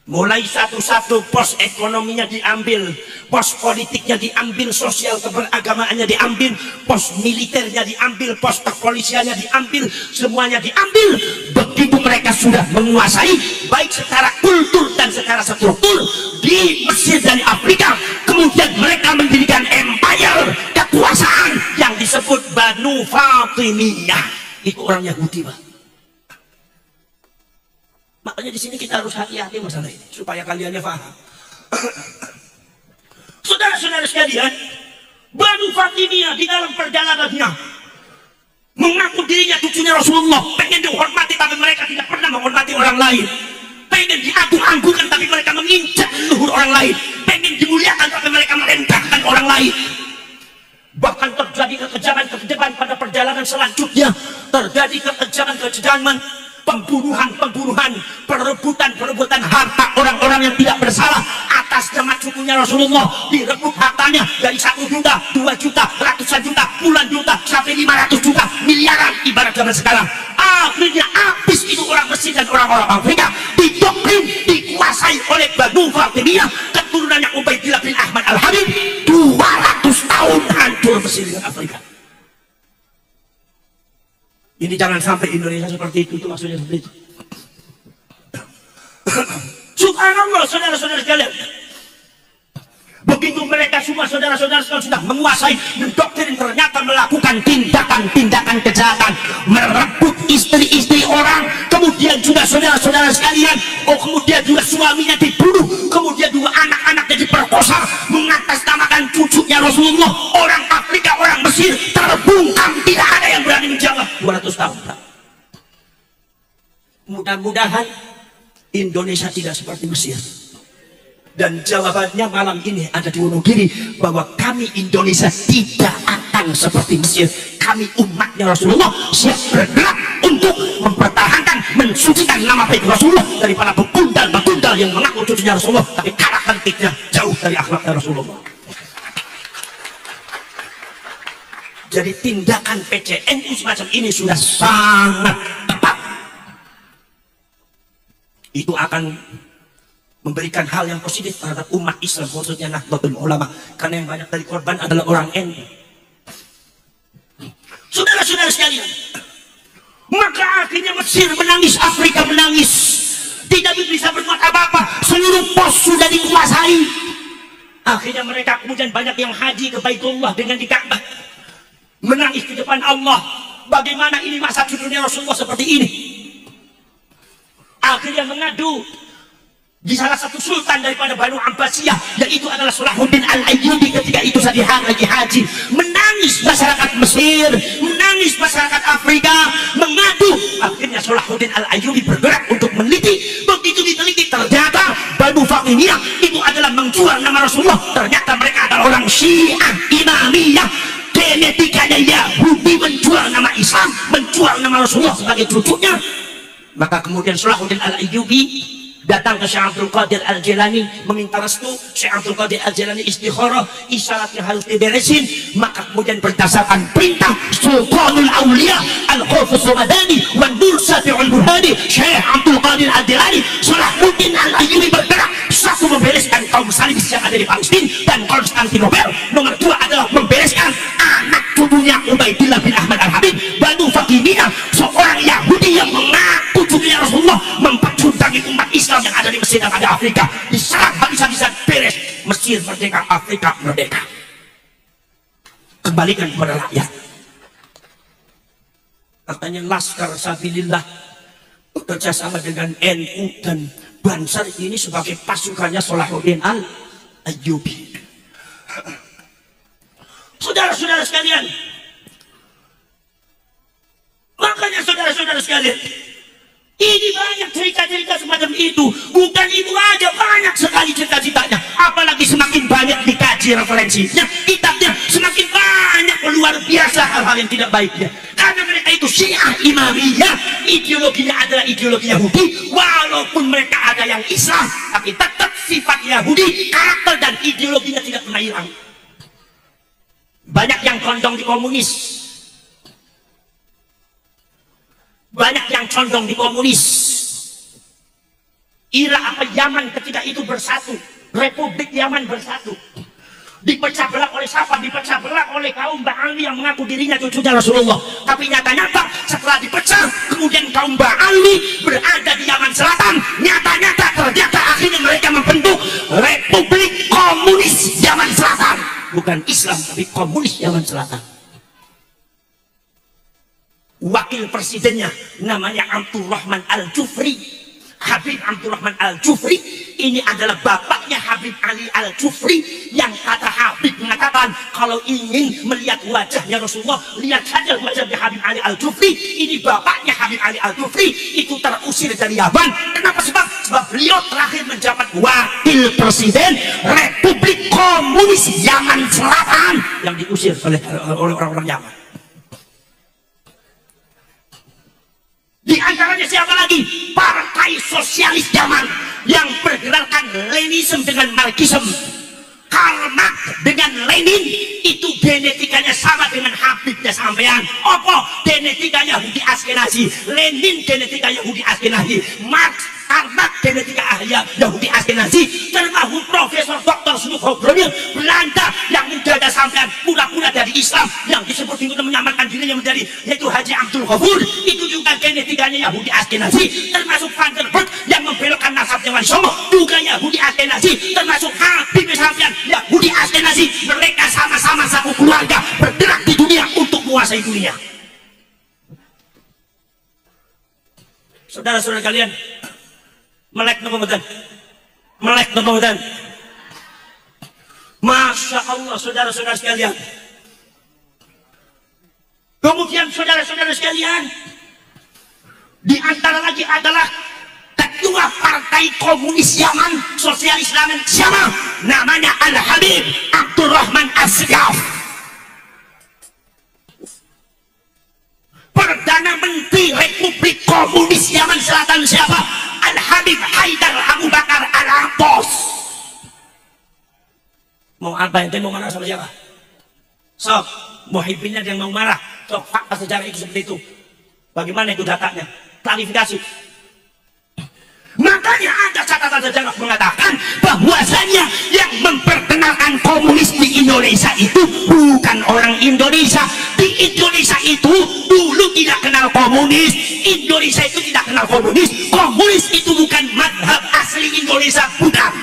Mulai satu-satu pos ekonominya diambil, pos politiknya diambil, sosial keberagamaannya diambil, pos militernya diambil, pos kepolisiannya diambil, semuanya diambil. Begitu mereka sudah menguasai baik secara kultur dan secara struktur di Mesir dan Afrika, kemudian mereka mendirikan empire kekuasaan yang disebut Banu Fatimiyah. Itu orang Yahudi, Pak. Makanya di sini kita harus hati-hati masalah ini supaya kaliannya paham. Saudara-saudara sekalian, Banu Fatimiyah di dalam perjalanannya mengaku dirinya cucunya Rasulullah, pengen dihormati tapi mereka tidak pernah menghormati orang lain. Pengen diagung-agungkan tapi mereka menginjak leluhur orang lain. Pengen dimuliakan tapi mereka merendahkan orang lain. Bahkan terjadi kekejaman pada perjalanan selanjutnya, terjadi kekejaman, pembunuhan, perebutan harta orang-orang yang tidak bersalah atas nama cucunya Rasulullah. Direbut hartanya dari 1 juta, 2 juta, ratusan juta, puluhan juta, sampai 500 juta, miliaran ibarat zaman sekarang. Akhirnya habis itu orang Mesir dan orang-orang Afrika didoktrin, dikuasai oleh Banu Fatimiyah, keturunannya Ubaidillah bin Ahmad Al-Habib. 200 tahun hancur Mesir dan Afrika. Ini jangan sampai Indonesia seperti itu maksudnya seperti itu. Subhanallah, saudara-saudara sekalian. Begitu mereka semua saudara-saudara sudah menguasai, mendoktrin, ternyata melakukan tindakan-tindakan kejahatan, merebut istri-istri orang, kemudian juga saudara-saudara sekalian, kemudian juga suaminya dibunuh, kemudian juga anak-anaknya diperkosa, mengatasnamakan cucunya Rasulullah. Orang Afrika, orang Mesir terbungkam, tidak ada yang berani menjawab. 200 tahun. Mudah-mudahan Indonesia tidak seperti Mesir. Dan jawabannya malam ini ada di Wonogiri, bahwa kami Indonesia tidak akan seperti Mesir. Kami umatnya Rasulullah siap bergerak untuk mempertahankan, mensucikan nama baik Rasulullah daripada begundal-begundal yang mengaku cucunya Rasulullah tapi karakteristiknya jauh dari akhlaknya Rasulullah. Jadi tindakan PCNU semacam ini sudah sangat tepat. Itu akan memberikan hal yang positif terhadap umat Islam, khususnya Nahdlatul Ulama, karena yang banyak dari korban adalah orang NU. Saudara-saudara sekalian, maka akhirnya Mesir menangis, Afrika menangis, tidak bisa berbuat apa-apa, seluruh pos sudah dikuasai. Akhirnya mereka kemudian banyak yang haji ke Baitullah dengan di Ka'bah, menangis di depan Allah, bagaimana ini masa cucunya Rasulullah seperti ini. Akhirnya mengadu di salah satu sultan daripada Banu Abbasiyah, yaitu adalah Salahuddin Al-Ayyubi. Ketika itu lagi haji, menangis masyarakat Mesir, menangis masyarakat Afrika, mengadu. Akhirnya Salahuddin Al-Ayyubi bergerak untuk meneliti. Begitu diteliti, ternyata Banu Fatimiyah itu adalah menjual nama Rasulullah. Ternyata mereka adalah orang Syiah Imamiyah, genetikanya Yahudi, menjual nama Islam, menjual nama Rasulullah sebagai cucunya. Maka kemudian Salahuddin Al-Ayyubi datang ke Syekh Abdul Qadir Al-Jilani meminta restu. Syekh Abdul Qadir Al-Jilani istikharah, isyaratnya harus diberesin. Maka kemudian berdasarkan perintah Sultanul Auliya Al-Khufus Ramadani wa Nur Syafi'ul Burhani, Syekh Abdul Qadir Al-Jilani, Salahuddin Al-Ayyubi bergerak. Satu, membereskan kaum Salibis yang ada di Palestina dan Konstantinopel. Nomor 2 adalah membereskan anak cucunya Ubaidillah bin Ahmad Al-Habib, Banu Fatimiyah, seorang Yahudi sedang ada Afrika, diserang habis-habisan, beres. Mesir merdeka, Afrika merdeka. Kembalikan kepada rakyat. Katanya Laskar Sabilillah bekerja sama dengan NU dan Bansar ini sebagai pasukannya Salahuddin Al-Ayyubi. Saudara-saudara sekalian, makanya saudara-saudara sekalian, ini banyak cerita-cerita semacam itu. Bukan itu aja, banyak sekali cerita-ceritanya. Apalagi semakin banyak dikaji referensinya, kitabnya semakin banyak, luar biasa hal-hal yang tidak baiknya. Karena mereka itu Syiah Imamiyah, ideologinya adalah ideologi Yahudi. Walaupun mereka ada yang Islam, tapi tetap sifat Yahudi, karakter dan ideologinya tidak pernah hilang. Banyak yang condong di komunis, banyak yang condong di komunis. Irak apa Yaman ketika itu bersatu, Republik Yaman bersatu, dipecah belah oleh siapa? Dipecah belah oleh kaum Ba'ali yang mengaku dirinya cucunya Rasulullah. Tapi nyata-nyata setelah dipecah, kemudian kaum Ba'ali berada di Yaman Selatan. Nyata-nyata ternyata akhirnya mereka membentuk Republik Komunis Yaman Selatan. Bukan Islam, tapi komunis Yaman Selatan. Wakil presidennya namanya Abdurrahman Al-Jufri. Habib Abdurrahman Al-Jufri ini adalah bapaknya Habib Ali Al-Jufri, yang kata Habib mengatakan kalau ingin melihat wajahnya Rasulullah, lihat saja wajahnya Habib Ali Al-Jufri. Ini bapaknya Habib Ali Al-Jufri itu terusir dari Yaman. Kenapa? Sebab beliau terakhir menjabat wakil presiden Republik Komunis Yaman Selatan yang diusir oleh orang-orang Yaman. Di antaranya siapa lagi? Partai Sosialis Yaman yang bergerakkan Leninisme dengan Marxisme. Karl Marx dengan Lenin itu genetikanya sama dengan Habibnya sampean. Apa? Genetika Yahudi Askenazi. Lenin genetika Yahudi Askenazi. Karl Marx genetika Yahudi Askenazi. Termasuk Profesor Dr. Snuhobronil Belanda yang menjaga sampean pura-pura dari Islam, yang disebut dengan menyamarkan dirinya menjadi yaitu Haji Abdul Ghafur, itu juga genetikanya Yahudi Askenazi. Termasuk Van der Berg yang membelokkan nasabnya Wali Songo juga Yahudi Askenazi. Termasuk Habib sampean Yahudi Askenazi. Mereka sama-sama satu keluarga bergerak di dunia untuk menguasai dunia. Saudara-saudara kalian, melek nopo mboten? Melek nopo mboten? Masya Allah, saudara-saudara sekalian. Kemudian saudara-saudara sekalian, di antara lagi adalah ketua Partai Komunis Yaman, Sosialis Yaman, siapa? Namanya Al-Habib Abdurrahman As-Siyaf. Perdana Menteri Republik Komunis Yaman Selatan siapa? Al-Habib Haidar Abu Bakar Al-Abbas. Mau apa ente, mau marah sama siapa? Sok, muhibbinnya yang mau marah. Sok, fakta sejarah itu seperti itu. Bagaimana itu datanya? Klarifikasi. Makanya ada catatan sejarah mengatakan bahwasanya yang memperkenalkan komunis di Indonesia itu bukan orang Indonesia. Di Indonesia itu dulu tidak kenal komunis. Indonesia itu tidak kenal komunis. Komunis itu bukan madhab asli Indonesia, bukan.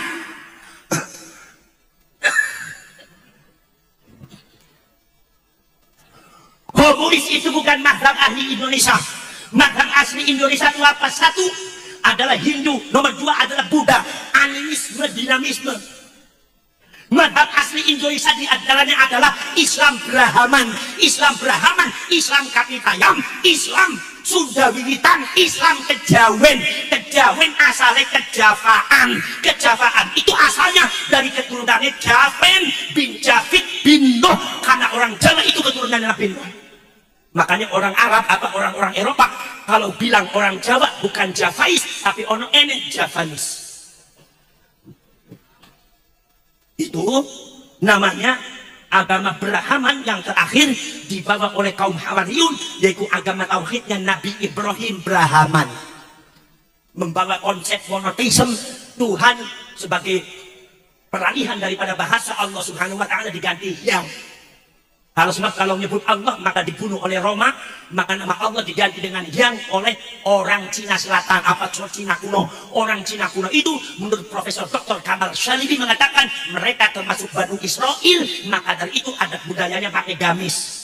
Komunis itu bukan madhab ahli Indonesia. Madhab asli Indonesia itu apa? Satu adalah Hindu, nomor dua adalah Buddha, animisme, dinamisme. Madhab asli Indonesia di antaranya adalah Islam Brahman, Islam Brahman, Islam Kapitayam, Islam Sunda Wiwitan, Islam Kejawen. Kejawen asalnya Kejavaan. Kejavaan itu asalnya dari keturunannya Javen bin Javid bin Nuh, karena orang Jawa itu keturunannya Nabi Nuh. Makanya orang Arab atau orang-orang Eropa kalau bilang orang Jawa bukan Javais, tapi ono ene Javanis. Itu namanya agama Brahman yang terakhir dibawa oleh kaum Hawariyun, yaitu agama tauhidnya Nabi Ibrahim Brahman. Membawa konsep monoteisme, Tuhan sebagai peralihan daripada bahasa Allah Subhanahu wa taala diganti yang. Kalau menyebut Allah maka dibunuh oleh Roma, maka nama Allah diganti dengan yang oleh orang Cina Selatan, apa Cina kuno. Orang Cina kuno itu menurut Profesor Dr. Kamal Shalibi mengatakan mereka termasuk Banu Israel, maka dari itu adat budayanya pakai gamis.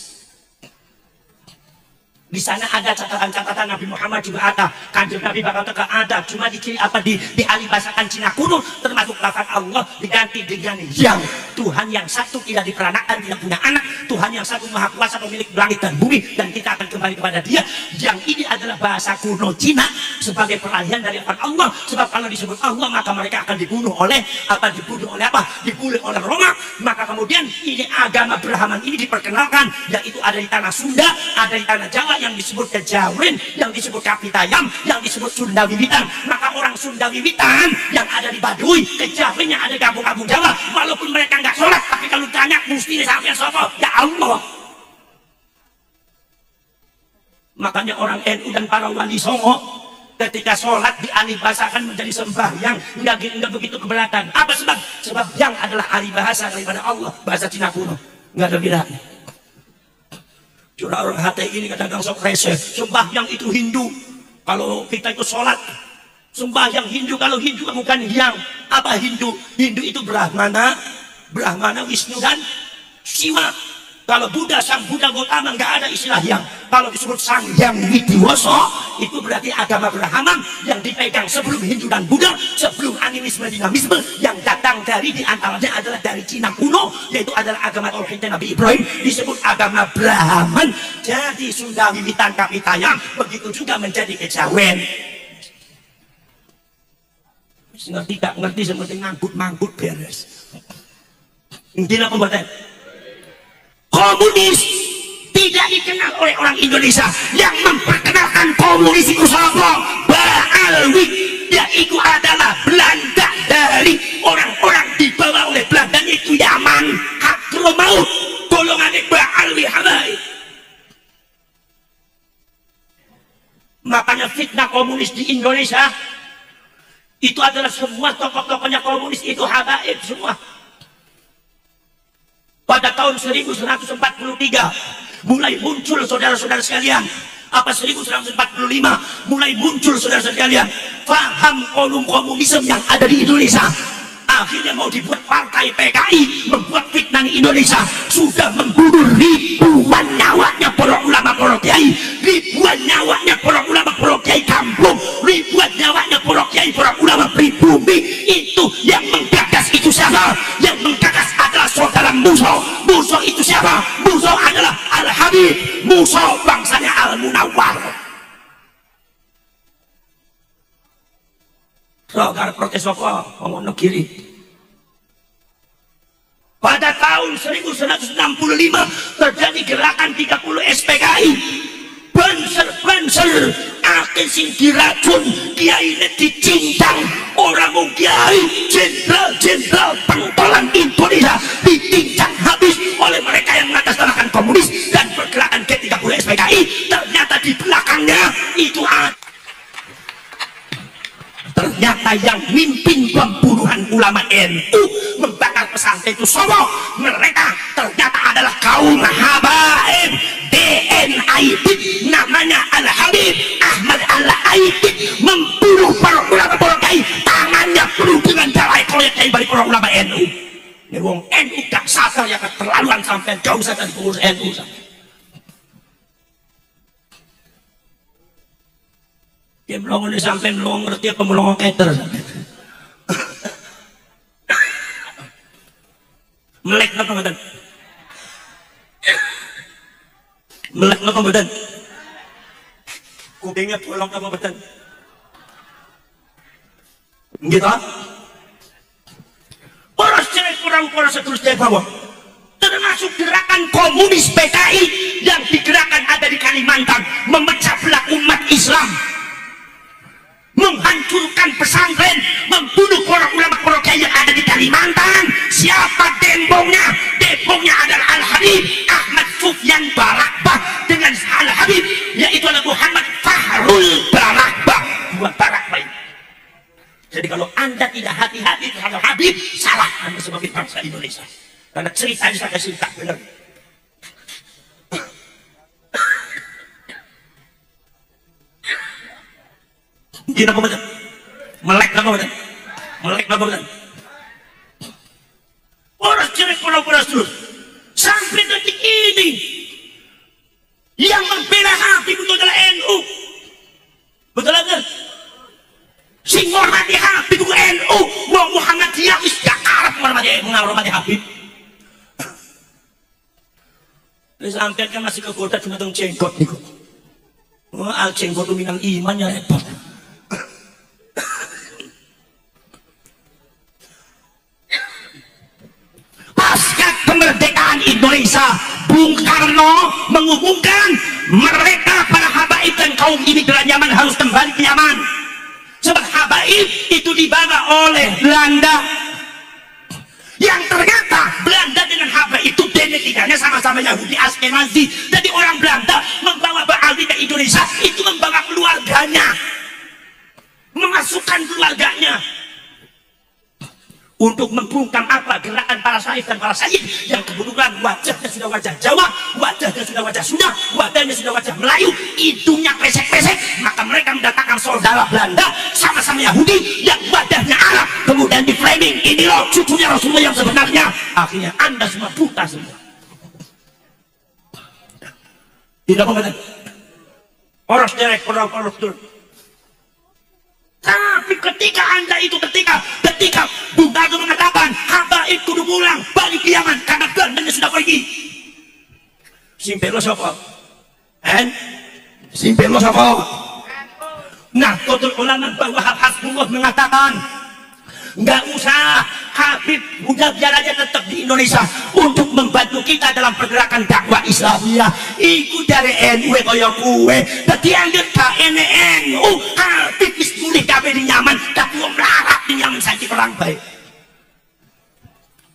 Di sana ada catatan-catatan Nabi Muhammad juga ada, Kanjeng Nabi bakal teka ada, cuma di alih bahasakan Cina kuno, termasuk lafaz Allah diganti dengan yang. Tuhan yang satu tidak diperanakan, tidak punya anak, Tuhan yang satu maha kuasa pemilik langit dan bumi, dan kita akan kembali kepada Dia. Yang ini adalah bahasa kuno Cina sebagai peralihan dari lafaz Allah, sebab kalau disebut Allah maka mereka akan dibunuh oleh dibunuh oleh Roma. Maka kemudian ini agama Brahman ini diperkenalkan, yaitu ada di tanah Sunda, ada di tanah Jawa, yang disebut Kejawen, yang disebut Kapitayam, yang disebut Sunda Wiwitan. Maka orang Sunda Wiwitan yang ada di Baduy, Kejawen yang ada di kampung-kampung Jawa, walaupun mereka nggak sholat, tapi kalau tanya mesti sampai sopo, ya Allah. Makanya orang NU dan para wali songo ketika sholat dialih bahasakan menjadi sembahyang, nggak begitu keberatan. Apa sebab? Sebab yang adalah alih bahasa daripada Allah, bahasa Cina kuno, nggak ada bedanya. Curah orang hati ini kadang-kadang sok rese. Sembahyang itu Hindu. Kalau kita itu sholat, sembahyang Hindu. Kalau Hindu bukan yang apa Hindu? Hindu itu Brahmana, Wisnu dan Shiva. Kalau Buddha, sang Buddha Gautama nggak ada istilah yang. Kalau disebut Sang Hyang Widiwoso, itu berarti agama Brahman yang dipegang sebelum Hindu dan Buddha, sebelum animisme dinamisme yang datang dari diantaranya adalah dari Cina kuno, yaitu adalah agama Tauhid Nabi Ibrahim, disebut agama Brahman. Jadi Sunda Wiwitan Kapitayam, begitu juga menjadi Kejawen. Ngerti gak ngerti seperti ngangkut beres. Intinya pembuatan komunis tidak dikenal oleh orang Indonesia. Yang memperkenalkan komunis itu siapa? Baalwi. Yaitu adalah Belanda, dari orang-orang dibawa oleh Belanda, itu Yaman, Hadramaut, golongan Baalwi Habai. Makanya fitnah komunis di Indonesia itu adalah semua tokoh-tokohnya komunis itu habaib semua. Pada tahun 1943 mulai muncul saudara-saudara sekalian, apa 1945 mulai muncul saudara-saudara sekalian paham komunisme yang ada di Indonesia. Akhirnya mau dibuat partai PKI, membuat fitnah di Indonesia, sudah membunuh ribuan nyawanya para ulama, para kiai, ribuan nyawanya para ulama, para kiai kampung, ribuan nyawanya para kiai, para ulama pribumi. Itu yang menggagas itu siapa? Yang menggagas adalah saudara Musa. Musa itu siapa? Musa adalah Al-Habib, Musa bangsanya Al-Munawwar. Rogar protes apa? Ngomong kiri. Pada tahun 1965 terjadi gerakan 30 SPKI. Banser akhir sing diracun, kiai ini dicincang, orang mau kiai, jenderal pengtolan Indonesia dicincang habis oleh mereka yang mengatasnamakan komunis dan pergerakan G30 SPKI. Ternyata di belakangnya itu ada. Ternyata yang mimpin pembunuhan ulama NU, membakar pesantren itu semua mereka ternyata adalah kaum habaib DNAIB, namanya Al-Habib Ahmad Al-Aibid, membunuh para ulama, para kiai, tangannya penuh dengan darah proyek kiai balik para ulama NU. Ini wong NU gak sadar ya, keterlaluan sampai jauh saja di pengurus NU sampai. Dia belum sampai belum ngerti apa belum keter. Melek apa badan? Melek apa badan? Kupingnya bolong apa badan? Gitu? Poros cewek kurang poros terus dari bawah. Termasuk gerakan komunis PKI yang digerakkan ada di Kalimantan, memecah belah umat Islam, menghancurkan pesantren, membunuh para ulama, para kiai yang ada di Kalimantan. Siapa dembongnya? Dembongnya adalah Al-Habib Ahmad Sufyan Barakbah dengan Al-Habib, yaitu adalah Muhammad Fahrul Barakbah. Dua Barakbah. Jadi kalau Anda tidak hati-hati terhadap Habib, salah Anda sebagai bangsa Indonesia. Karena ceritanya saya kasih tak benar. Gina po ba? Melek na po ba? Melek na po ba? Oras direk oras terus. Sampai detik ini yang membela Habib itu adalah NU. Betul kan? Sing menghormati Habib itu NU. Wong Muhammadiyah wis gak arep menghormati Habib. Sampai kan masih kegoda cuma tong jenggot niku. Al jenggot itu minang imannya repot. Pasca kemerdekaan Indonesia, Bung Karno mengumumkan mereka para habaib dan kaum imigran Yaman harus kembali ke Yaman. Sebab habaib itu dibawa oleh Belanda. Yang ternyata Belanda dengan habaib itu genetikanya sama-sama Yahudi Askenazi. Jadi orang Belanda membawa Ba'ali ke Indonesia itu membawa keluarganya, memasukkan keluarganya untuk membungkam apa gerakan para syarif dan para sayyid yang kebetulan wajahnya sudah wajah Jawa, wajahnya sudah wajah Sunda, wajahnya sudah wajah Melayu, hidungnya pesek-pesek. Maka mereka mendatangkan saudara Belanda sama-sama Yahudi yang wajahnya Arab, kemudian di framing ini loh cucunya Rasulullah yang sebenarnya. Akhirnya Anda semua buta semua. Tidak mengerti. Poros derek, poros tur. Tapi ketika Anda itu ketika Bung Karno mengatakan habaib kudu pulang balik ke Yaman karena Belandanya sudah pergi. Simpel lo siapa? Simpel lo siapa? Nah, Nahdlatul Ulama Wahab Hasbullah mengatakan nggak usah Habib udah biar aja tetap di Indonesia untuk membantu kita dalam pergerakan dakwah Islamiyah. Iku dari NU kaya kue dadi anggap ka NU Habib wis mulih kabeh di Yaman, tapi wong melarat di Yaman saiki perang baik.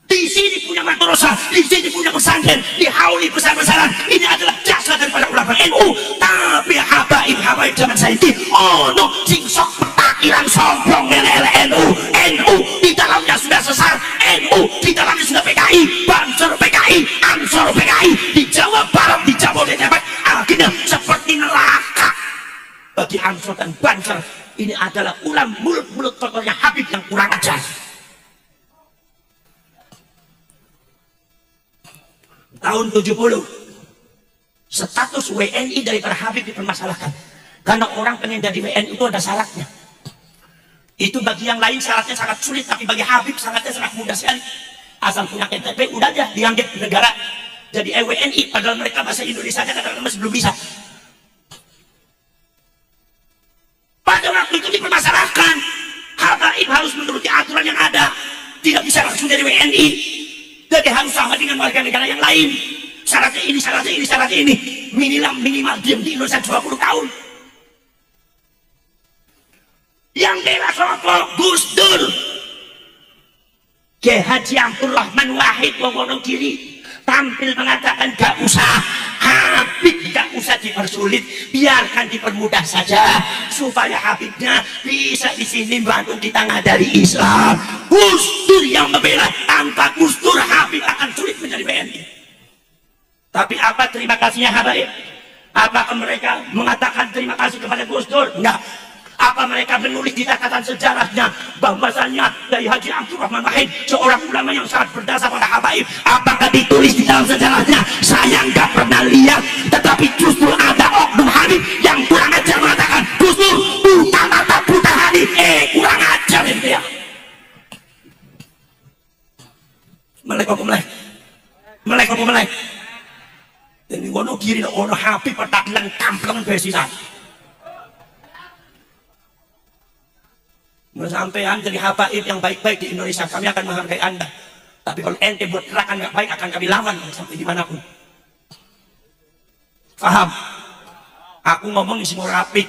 Di sini punya madrasah, di sini punya pesantren, di hauli besar-besaran. Ini adalah jasa daripada ulama NU. Tapi habaib zaman saya ini ono sing sok petakilan sombong NU di dalamnya sudah sesat, NU di dalamnya sudah PKI, Banser PKI, Ansor PKI di Jawa Barat, di Jabodetabek. Akhirnya seperti neraka bagi Ansor dan Banser. Ini adalah ulam mulut-mulut tokohnya Habib yang kurang ajar. Tahun 70 status WNI daripada Habib dipermasalahkan karena orang pengen jadi WNI itu ada syaratnya. Itu bagi yang lain syaratnya sangat sulit, tapi bagi Habib syaratnya sangat mudah sekali. Asal punya KTP udah aja dianggap negara jadi WNI, padahal mereka bahasa Indonesia aja kadang-kadang masih belum bisa. Pada waktu itu dipermasalahkan Habib harus menuruti aturan yang ada, tidak bisa langsung jadi WNI. Jadi harus sama dengan warga negara yang lain. Syaratnya ini, syaratnya ini, syaratnya ini. Minimal diam di Indonesia 20 tahun. Yang bela sopo Gus Dur, Kiai Haji Abdul Rahman Wahid Wonogiri tampil mengatakan gak usah Habib, gak usah dipersulit, biarkan dipermudah saja supaya Habibnya bisa di sini bantu kita ngadari Islam. Gus Dur yang membela, tanpa Gus Dur Habib akan sulit menjadi WNI. Tapi apa terima kasihnya Habib? Apakah mereka mengatakan terima kasih kepada Gus Dur? Enggak. Apa mereka menulis di catatan sejarahnya bahwasanya dari Haji Abdul Rahman Wahid seorang ulama yang sangat berdasar pada habaib? Apakah ditulis di dalam sejarahnya? Saya nggak pernah lihat, tetapi justru ada oknum Habib yang kurang ajar mengatakan Gus Dur buta mata buta hati. Kurang ajar itu ya. Melek. Ini Wonogiri ono Habib petakilan kampleng besisan. Sampean jadi habaib yang baik-baik di Indonesia, kami akan menghargai Anda. Tapi kalau ente buat gerakan nggak baik, akan kami lawan sampai dimanapun. Paham? Aku ngomong di semua apik,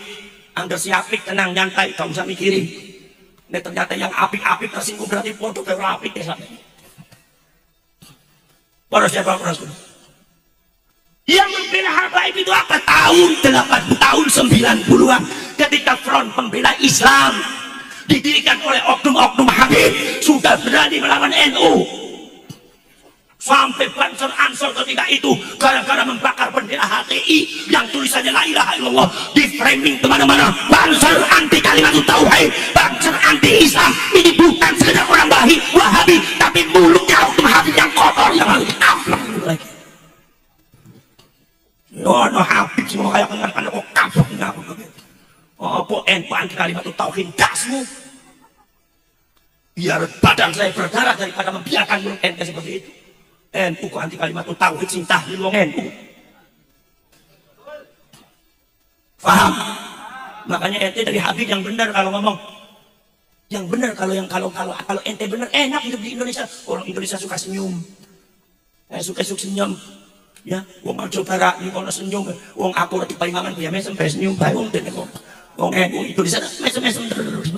angger si apik tenang nyantai, gak usah mikirin. Ini ternyata yang apik-apik tersinggung berarti bodoh dari apik ya sampai. Poros siapa poros? Yang membela habaib itu apa? Tahun 90-an ketika Front Pembela Islam didirikan oleh oknum-oknum Habib sudah berani melawan NU. Sampai Banser Ansor ketika itu gara-gara membakar bendera HTI yang tulisannya la ilaha illallah, di framing kemana-mana. Banser anti kalimat tauhid, Banser anti Islam. Ini bukan sekedar orang Wahabi, tapi mulutnya Oknum Habib yang kotor yang harus dikaplok lagi. No Habib semua kayak kan kok kaplok ngaku. Apa NU anti kalimat tauhid dasmu? Biar badan saya berdarah daripada membiarkan mulut ente seperti itu. NU kok anti kalimat tauhid sing tahlil wong NU. Paham? Makanya ente dari Habib yang benar kalau ngomong. Yang benar kalau ente benar enak hidup di Indonesia. Orang Indonesia suka senyum. Suka senyum. Ya, wong aja barak ning kono senyum. Wong aku reti palingan ya mesem senyum bae wong dene kok. Wong NU Indonesia mesem terus.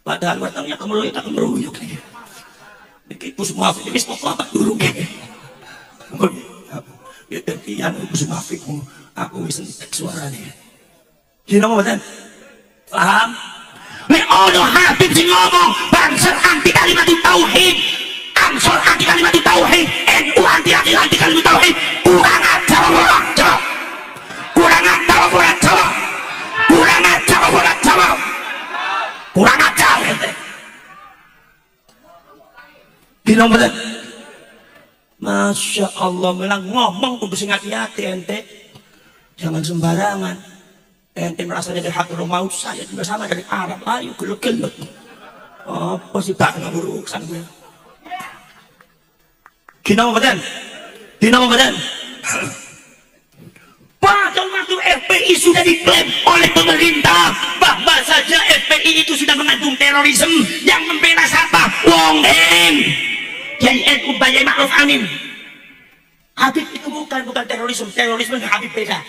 Padahal watangnya kemeruyuk tak kemeruyuk lagi. Pus Muafiq ini pokok apa dulu kayaknya. Ya terkian Pus Muafiq aku bisa detek suaranya. Gini ngomong betul? Paham? Nek ono Habib sing ngomong Banser anti kalimat tauhid, Ansor anti kalimat tauhid, NU anti kalimat tauhid. Kurang ajar orang Jawa. Kurang ajar orang Jawa. Kurang ajar orang Jawa. Kurang ajar ente. Bilang betul. Masya Allah, bilang ngomong kudu sing hati-hati ente. Jangan sembarangan. Ente merasa dari hati maut, saya juga sama dari Arab. Ayo geluk-geluk. Apa sih tak urusan gue? Gina betul. Gina betul. Pada waktu FPI sudah diklaim oleh pemerintah bahwa saja FPI itu sudah mengandung terorisme yang membela siapa? Wong Hem, Kiai NU Kiai Ma'ruf Amin. Habib itu bukan terorisme dengan Habib beda.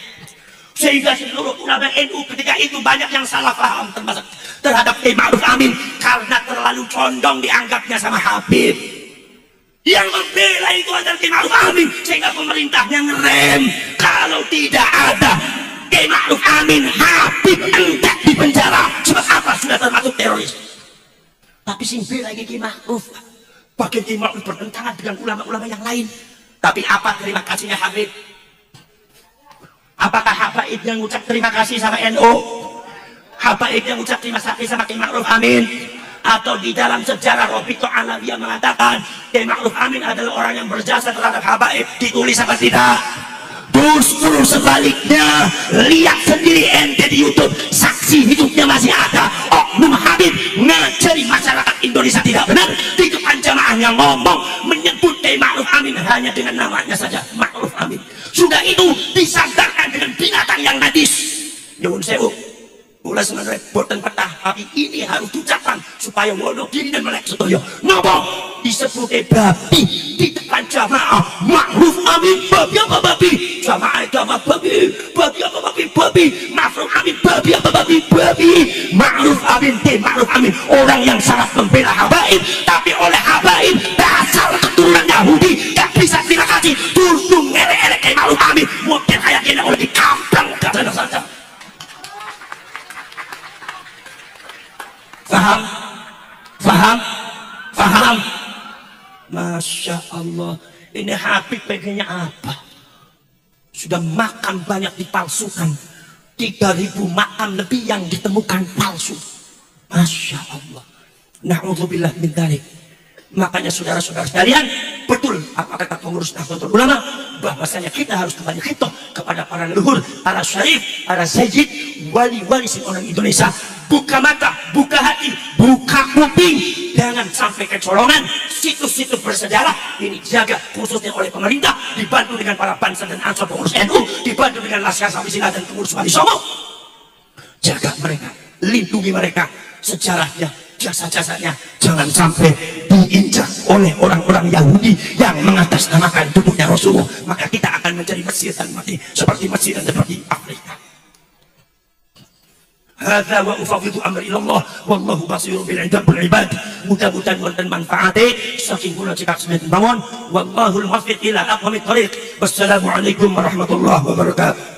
Sehingga seluruh ulama NU ketika itu banyak yang salah paham termasuk terhadap Kiai Ma'ruf Amin karena terlalu condong dianggapnya sama Habib. Yang membela itu adalah Kiai Ma'ruf Amin, sehingga pemerintahnya ngerem. Kalau tidak ada Kiai Ma'ruf Amin, Habib enggak di penjara. Sebab apa? Sudah termasuk teroris. Tapi sing bela Kiai Ma'ruf, bagian Kiai Ma'ruf bertentangan dengan ulama-ulama yang lain. Tapi apa terima kasihnya Habib? Apakah Habaib yang ngucap terima kasih sama NU? Habaib yang ngucap terima kasih sama Kiai Ma'ruf Amin? Atau di dalam sejarah Robito Alawiyah mengatakan Kiai Ma'ruf Amin adalah orang yang berjasa terhadap Habaib, ditulis apa tidak? Justru sebaliknya, lihat sendiri ente di YouTube, saksi hidupnya masih ada. Oknum Habib ngajari masyarakat Indonesia tidak benar. Di depan jamaahnya ngomong menyebut Kiai Ma'ruf Amin hanya dengan namanya saja, Ma'ruf Amin. Sudah itu disandarkan dengan binatang yang najis. Nyuwun sewu. Mulai sebenarnya boten petah, tapi ini harus diucapkan supaya wono diri dan melek sedoyo. Nopo disebut babi di depan jamaah Ma'ruf Amin. Babi apa babi? Jamaah agama babi. Babi apa babi? Babi. Ma'ruf Amin babi apa babi? Babi. Ma'ruf Amin Ma'ruf Amin orang yang sangat membela Habaib, tapi oleh Habaib dasar keturunan Yahudi gak bisa terima kasih. Tundung ngelek-ngelek kayak Ma'ruf Amin. Mungkin kayaknya oleh di kampung katanya saja. Paham? Paham? Paham? Masya Allah, ini Habib pengennya apa? Sudah makam banyak dipalsukan, 3.000 makam lebih yang ditemukan palsu. Masya Allah. Na'udzubillah min dzalik. Makanya saudara-saudara sekalian, betul apa kata pengurus Nahdlatul Ulama, bahwasanya kita harus kembali khidmah kepada para leluhur, para syarif, para sayyid, wali-wali orang Indonesia. Buka mata, buka hati, buka kuping, jangan sampai kecolongan. Situs-situs bersejarah ini jaga khususnya oleh pemerintah, dibantu dengan para Banser dan Ansor pengurus NU, dibantu dengan Laskar Samisila dan pengurus Wali Songo. Jaga mereka, lindungi mereka, sejarahnya, jasa-jasanya jangan sampai diinjak oleh orang-orang Yahudi yang mengatasnamakan tubuhnya Rasulullah. Maka kita akan menjadi Mesir dan mati seperti Mesir dan seperti Afrika. Hadza wa ufawwidu amri ilallah wallahu basirun bil ibad. Mudah-mudahan wonten manfaate saking kula cekak semeton mawon. Wallahul muwaffiq ila aqwamit thoriq. Wassalamualaikum warahmatullahi wabarakatuh.